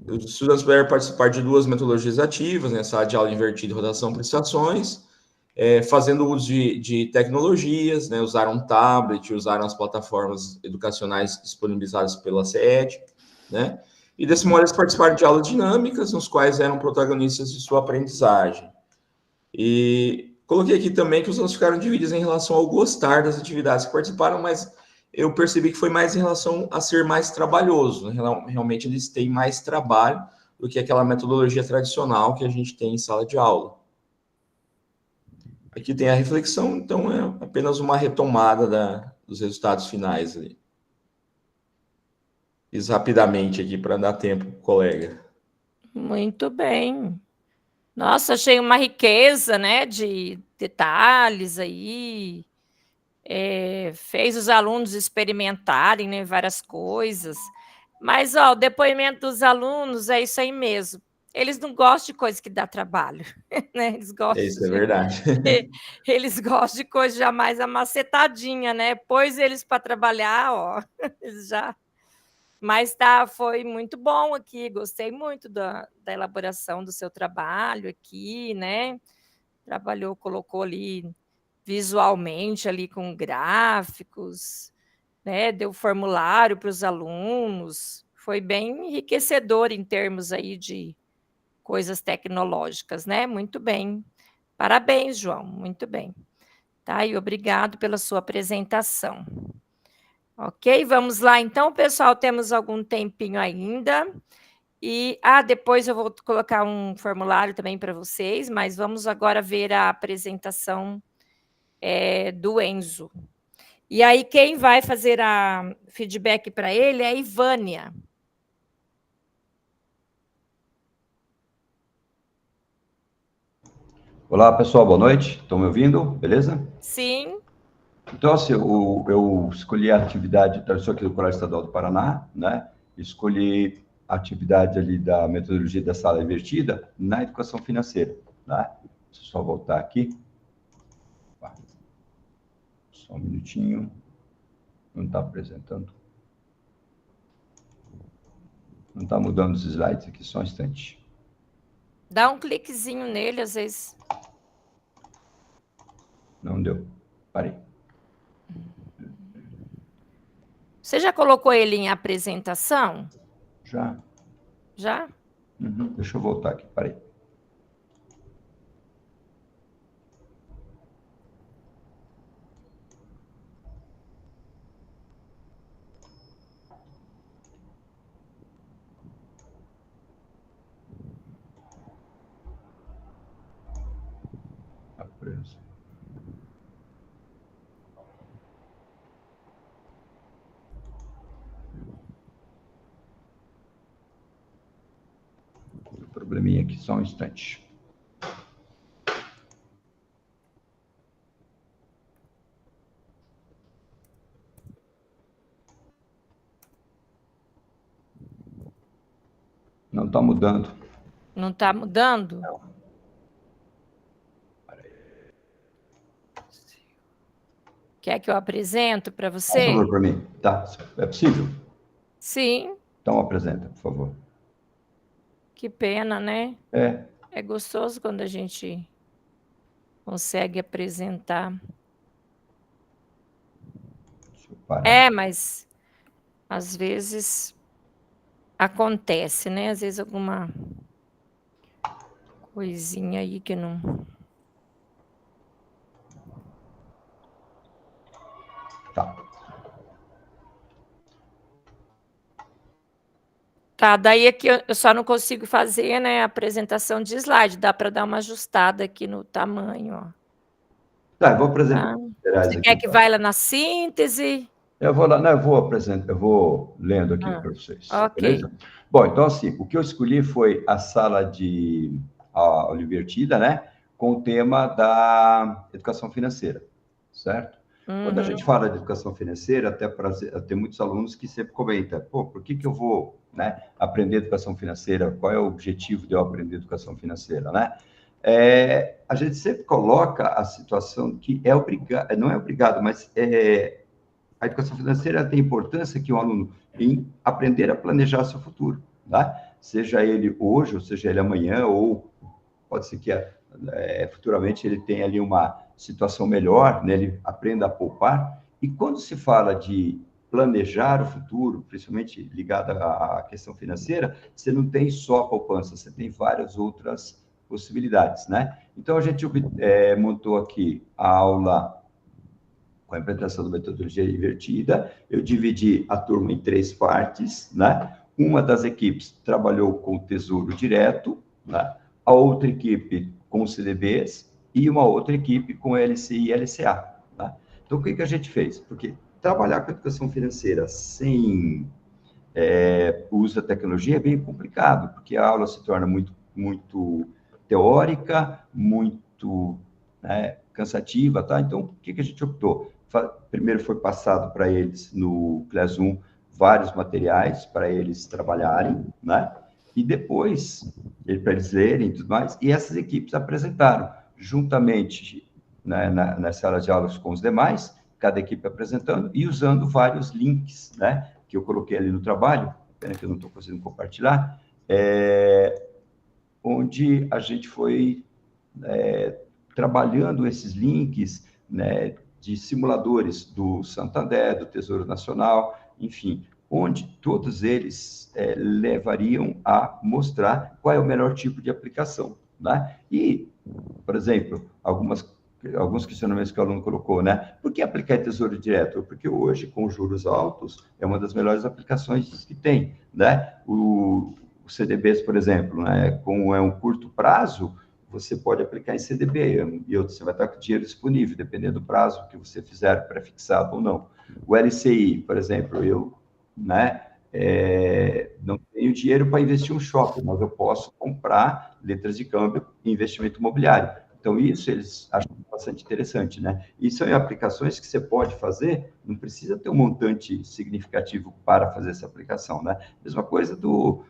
os estudantes puderam participar de 2 metodologias ativas, né? Sala de aula invertida e rotação por estações, fazendo uso de tecnologias, né? Usaram um tablet, usaram as plataformas educacionais disponibilizadas pela SED, né? E desse modo eles participaram de aulas dinâmicas, nos quais eram protagonistas de sua aprendizagem. E coloquei aqui também que os alunos ficaram divididos em relação ao gostar das atividades que participaram, mas eu percebi que foi mais em relação a ser mais trabalhoso, né? Realmente eles têm mais trabalho do que aquela metodologia tradicional que a gente tem em sala de aula. Aqui tem a reflexão, então é apenas uma retomada dos resultados finais ali. Fiz rapidamente aqui para dar tempo, colega. Muito bem. Nossa, achei uma riqueza, né, de detalhes aí. Fez os alunos experimentarem, né, várias coisas. Mas, ó, o depoimento dos alunos é isso aí mesmo. Eles não gostam de coisa que dá trabalho, né? Eles gostam Isso é verdade. eles gostam de coisa já mais amacetadinha, né? Pôs eles para trabalhar, ó, eles já. Mas foi muito bom aqui, gostei muito da elaboração do seu trabalho aqui, né? Trabalhou, colocou ali visualmente ali com gráficos, né? Deu formulário para os alunos, foi bem enriquecedor em termos aí de coisas tecnológicas, né? Muito bem. Parabéns, João, muito bem. Tá, e obrigado pela sua apresentação. Ok, vamos lá então, pessoal, temos algum tempinho ainda. E depois eu vou colocar um formulário também para vocês, mas vamos agora ver a apresentação do Enzo. E aí, quem vai fazer a feedback para ele é a Ivânia. Olá, pessoal, boa noite. Estão me ouvindo? Beleza? Sim. Então, assim, eu escolhi a atividade, eu sou aqui do Colégio Estadual do Paraná, né? Escolhi a atividade ali da metodologia da sala invertida na educação financeira, né? Deixa eu só voltar aqui. Só um minutinho. Não está apresentando. Não está mudando os slides aqui, só um instante. Dá um cliquezinho nele, às vezes. Não deu. Parei. Você já colocou ele em apresentação? Já? Já? Uhum. Deixa eu voltar aqui, peraí. Tá preso. Probleminha aqui, só um instante. Não está mudando. Não está mudando? Não. Quer que eu apresento para Por você? favor, para mim. Tá, é possível? Sim. Então apresenta, por favor. Que pena, né? É. É gostoso quando a gente consegue apresentar. Deixa eu parar. É, mas às vezes acontece, né? Às vezes alguma coisinha aí que não... Tá. Tá, daí aqui eu só não consigo fazer, né, a apresentação de slide. Dá para dar uma ajustada aqui no tamanho, ó. Tá, eu vou apresentar. Tá. Gerais Você aqui, quer que tá? vá lá na síntese? Eu vou lá, não, eu vou apresentar, eu vou lendo aqui Ah, para vocês, ok. beleza? Bom, então assim, o que eu escolhi foi a sala de aula invertida, né? Com o tema da educação financeira, certo? Quando a gente fala de educação financeira, até tem muitos alunos que sempre comentam, pô, por que eu vou, né, aprender educação financeira? Qual é o objetivo de eu aprender educação financeira, né? A gente sempre coloca a situação que é obrigado, não é obrigado, mas a educação financeira tem importância que o aluno em aprender a planejar seu futuro, tá? Seja ele hoje, ou seja ele amanhã, ou pode ser que futuramente ele tenha ali uma situação melhor, né? Ele aprenda a poupar. E quando se fala de planejar o futuro, principalmente ligado à questão financeira, você não tem só a poupança, você tem várias outras possibilidades, né? Então, a gente montou aqui a aula com a implementação da metodologia invertida. Eu dividi a turma em 3 partes, né? Uma das equipes trabalhou com o Tesouro Direto, né? A outra equipe com os CDBs e uma outra equipe com LCI e LCA. Tá? Então, o que a gente fez? Porque trabalhar com educação financeira sem uso da tecnologia é bem complicado, porque a aula se torna muito teórica, muito cansativa, tá? Então, o que a gente optou? Primeiro foi passado para eles no Classroom vários materiais para eles trabalharem, né? E depois, para eles lerem e tudo mais, e essas equipes apresentaram, juntamente, né, nas salas de aulas com os demais, cada equipe apresentando e usando vários links, né, que eu coloquei ali no trabalho, pena que eu não estou conseguindo compartilhar, onde a gente foi trabalhando esses links, né, de simuladores do Santander, do Tesouro Nacional, enfim, onde todos eles levariam a mostrar qual é o melhor tipo de aplicação, né? E, por exemplo, alguns questionamentos que o aluno colocou, né? Por que aplicar Tesouro Direto? Porque hoje, com juros altos, é uma das melhores aplicações que tem, né? O CDBs, por exemplo, né? Como é um curto prazo, você pode aplicar em CDB, e você vai estar com dinheiro disponível, dependendo do prazo que você fizer, pré-fixado ou não. O LCI, por exemplo, eu, né, não tenho dinheiro para investir um shopping, mas eu posso comprar letras de câmbio em investimento imobiliário. Então, isso eles acham bastante interessante, né? E são aplicações que você pode fazer, não precisa ter um montante significativo para fazer essa aplicação, né? Mesma coisa do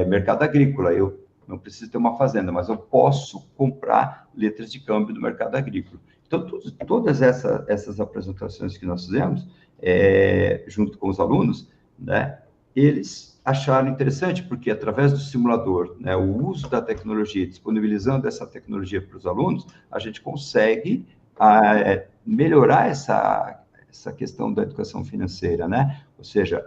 mercado agrícola, eu não preciso ter uma fazenda, mas eu posso comprar letras de câmbio do mercado agrícola. Então, todas essas apresentações que nós fizemos, junto com os alunos, né, eles acharam interessante, porque através do simulador, né, o uso da tecnologia, disponibilizando essa tecnologia para os alunos, a gente consegue melhorar essa questão da educação financeira, né? Ou seja,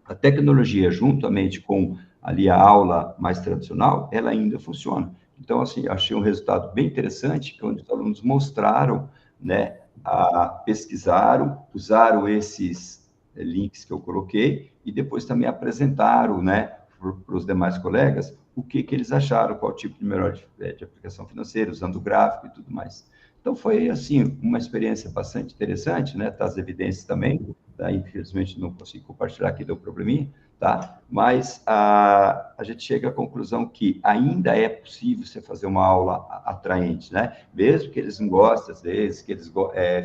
a tecnologia, juntamente com ali a aula mais tradicional, ela ainda funciona. Então, assim, achei um resultado bem interessante, onde os alunos mostraram, né, pesquisaram, usaram esses links que eu coloquei e depois também apresentaram, né, para os demais colegas o que eles acharam, qual tipo de melhor de aplicação financeira, usando o gráfico e tudo mais. Então, foi, assim, uma experiência bastante interessante, né, tá as evidências também, tá? Infelizmente não consigo compartilhar aqui, deu probleminha, tá? Mas a gente chega à conclusão que ainda é possível você fazer uma aula atraente, né? Mesmo que eles não gostem, às vezes, que eles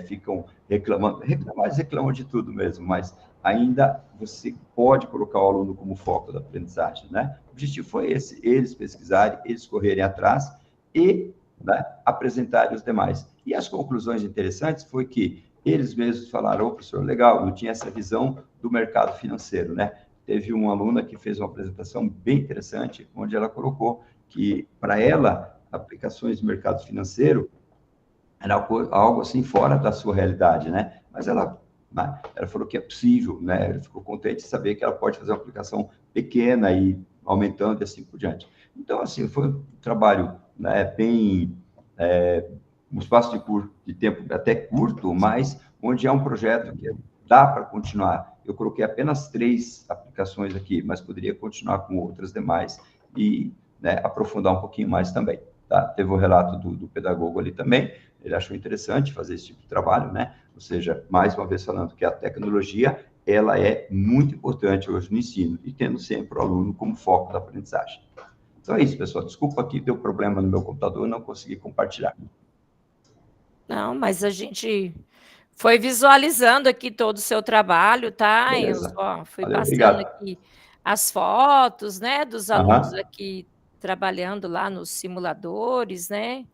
ficam reclamando, eles reclamam de tudo mesmo, mas ainda você pode colocar o aluno como foco da aprendizagem, né? O objetivo foi esse, eles pesquisarem, eles correrem atrás e, né, apresentarem os demais. E as conclusões interessantes foi que eles mesmos falaram, ô, professor, legal, não tinha essa visão do mercado financeiro, né? Teve uma aluna que fez uma apresentação bem interessante, onde ela colocou que, para ela, aplicações do mercado financeiro era algo assim fora da sua realidade, né? Mas ela falou que é possível, né? Ela ficou contente de saber que ela pode fazer uma aplicação pequena e aumentando e assim por diante. Então, assim, foi um trabalho, né, bem... um espaço de tempo até curto, mas onde é um projeto que dá para continuar. Eu coloquei apenas 3 aplicações aqui, mas poderia continuar com outras demais e, né, aprofundar um pouquinho mais também. Tá? Teve o relato do pedagogo ali também, ele achou interessante fazer esse tipo de trabalho, né? Ou seja, mais uma vez falando que a tecnologia, ela é muito importante hoje no ensino, e tendo sempre o aluno como foco da aprendizagem. Então é isso, pessoal. Desculpa que deu problema no meu computador, não consegui compartilhar. Não, mas a gente foi visualizando aqui todo o seu trabalho, tá? Eu Beleza. só fui Valeu, passando obrigado. aqui as fotos, né, dos alunos aqui trabalhando lá nos simuladores, né?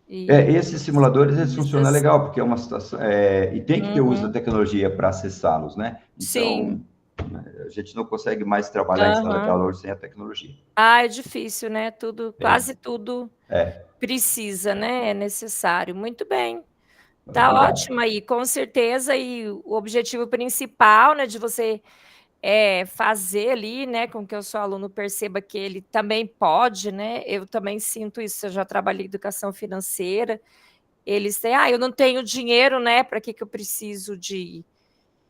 Esses simuladores, eles funcionam legal, porque é uma situação... e tem que ter uso da tecnologia para acessá-los, né? Então, a gente não consegue mais trabalhar em sala de aula hoje sem a tecnologia. É difícil, né? Quase tudo precisa, né? É necessário. Muito bem. Tá ótimo aí, com certeza. E o objetivo principal, né, de você fazer ali, né, com que o seu aluno perceba que ele também pode, né? Eu também sinto isso, eu já trabalhei em educação financeira. Eles têm, eu não tenho dinheiro, né? Para que eu preciso de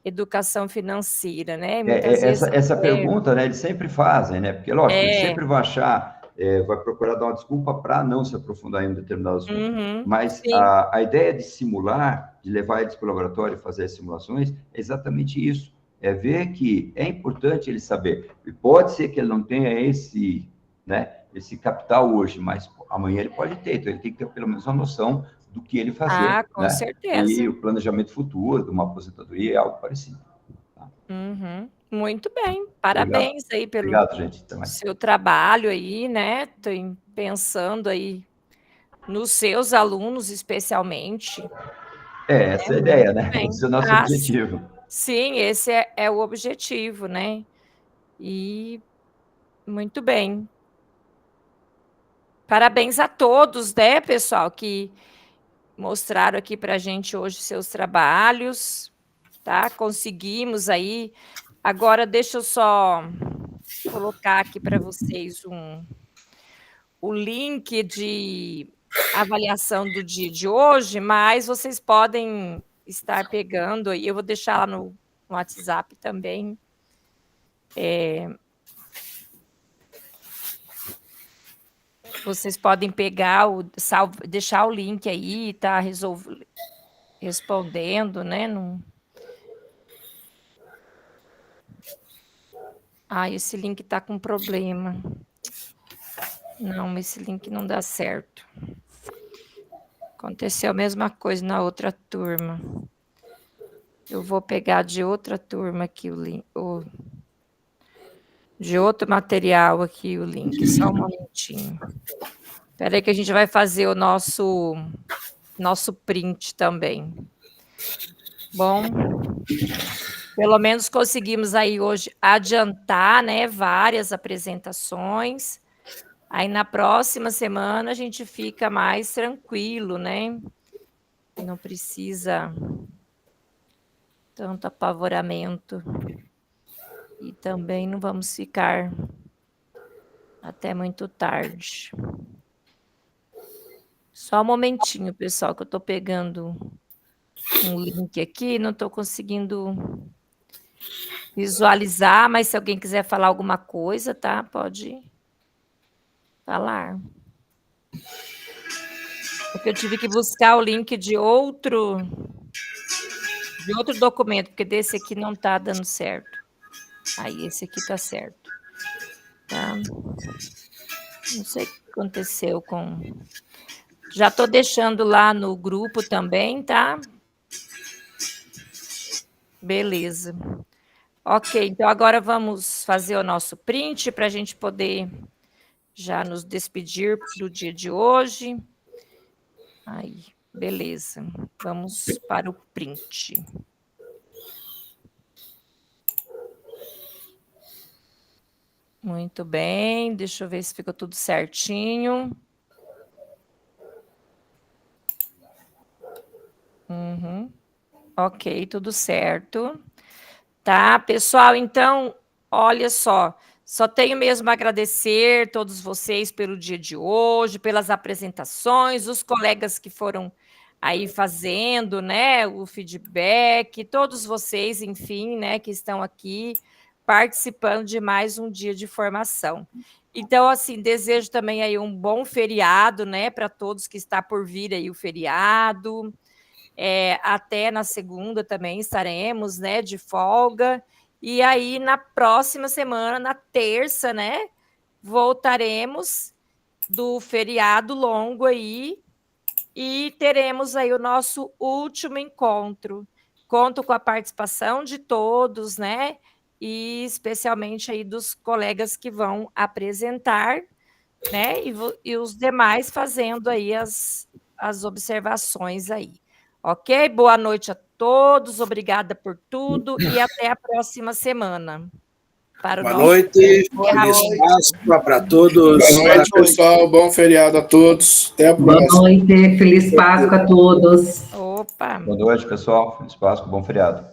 educação financeira, né? Muitas vezes Essa pergunta, né, eles sempre fazem, né? Porque, lógico, eles sempre vão achar, vai procurar dar uma desculpa para não se aprofundar em um determinado assunto. Mas a ideia de simular, de levar eles para o laboratório e fazer as simulações, é exatamente isso. É ver que é importante ele saber. E pode ser que ele não tenha esse, né, esse capital hoje, mas amanhã ele pode ter. Então, ele tem que ter pelo menos uma noção do que ele fazer, com né? certeza. E o planejamento futuro de uma aposentadoria é algo parecido. Tá? Muito bem, parabéns aí pelo gente. seu trabalho aí, né? Tô pensando aí nos seus alunos, especialmente. Essa é a ideia, né? Esse é o nosso objetivo. Sim, esse é o objetivo, né? E muito bem. Parabéns a todos, né, pessoal, que mostraram aqui para a gente hoje seus trabalhos, tá? Conseguimos aí. Agora, deixa eu só colocar aqui para vocês o link de avaliação do dia de hoje, mas vocês podem estar pegando aí. Eu vou deixar lá no WhatsApp também. Vocês podem pegar, deixar o link aí, tá respondendo, né? Esse link está com problema. Não, esse link não dá certo. Aconteceu a mesma coisa na outra turma. Eu vou pegar de outra turma aqui o link, de outro material aqui o link, só um momentinho. Espera aí que a gente vai fazer o nosso print também. Bom, pelo menos conseguimos aí hoje adiantar, né, várias apresentações. Aí na próxima semana a gente fica mais tranquilo, né? Não precisa tanto apavoramento. E também não vamos ficar até muito tarde. Só um momentinho, pessoal, que eu estou pegando um link aqui, não estou conseguindo visualizar, mas se alguém quiser falar alguma coisa, tá? Pode falar. Porque eu tive que buscar o link de outro documento, porque desse aqui não está dando certo. Aí, esse aqui está certo. Tá? Não sei o que aconteceu com... Já estou deixando lá no grupo também, tá? Beleza. Ok, então agora vamos fazer o nosso print para a gente poder já nos despedir do dia de hoje. Aí, beleza. Vamos para o print. Muito bem, deixa eu ver se ficou tudo certinho. Ok, tudo certo. Tá, pessoal, então, olha só tenho mesmo a agradecer todos vocês pelo dia de hoje, pelas apresentações, os colegas que foram aí fazendo, né, o feedback, todos vocês, enfim, né, que estão aqui participando de mais um dia de formação. Então, assim, desejo também aí um bom feriado, né, para todos que está por vir aí o feriado. Até na segunda também estaremos, né, de folga. E aí, na próxima semana, na terça, né, voltaremos do feriado longo aí e teremos aí o nosso último encontro. Conto com a participação de todos, né, e especialmente aí dos colegas que vão apresentar, né, e os demais fazendo aí as observações aí. Ok? Boa noite a todos, obrigada por tudo e até a próxima semana. Boa noite, feliz Páscoa para todos. Boa noite, pessoal, bom feriado a todos. Até a próxima. Boa noite, feliz Páscoa a todos. Opa! Boa noite, pessoal, feliz Páscoa, bom feriado.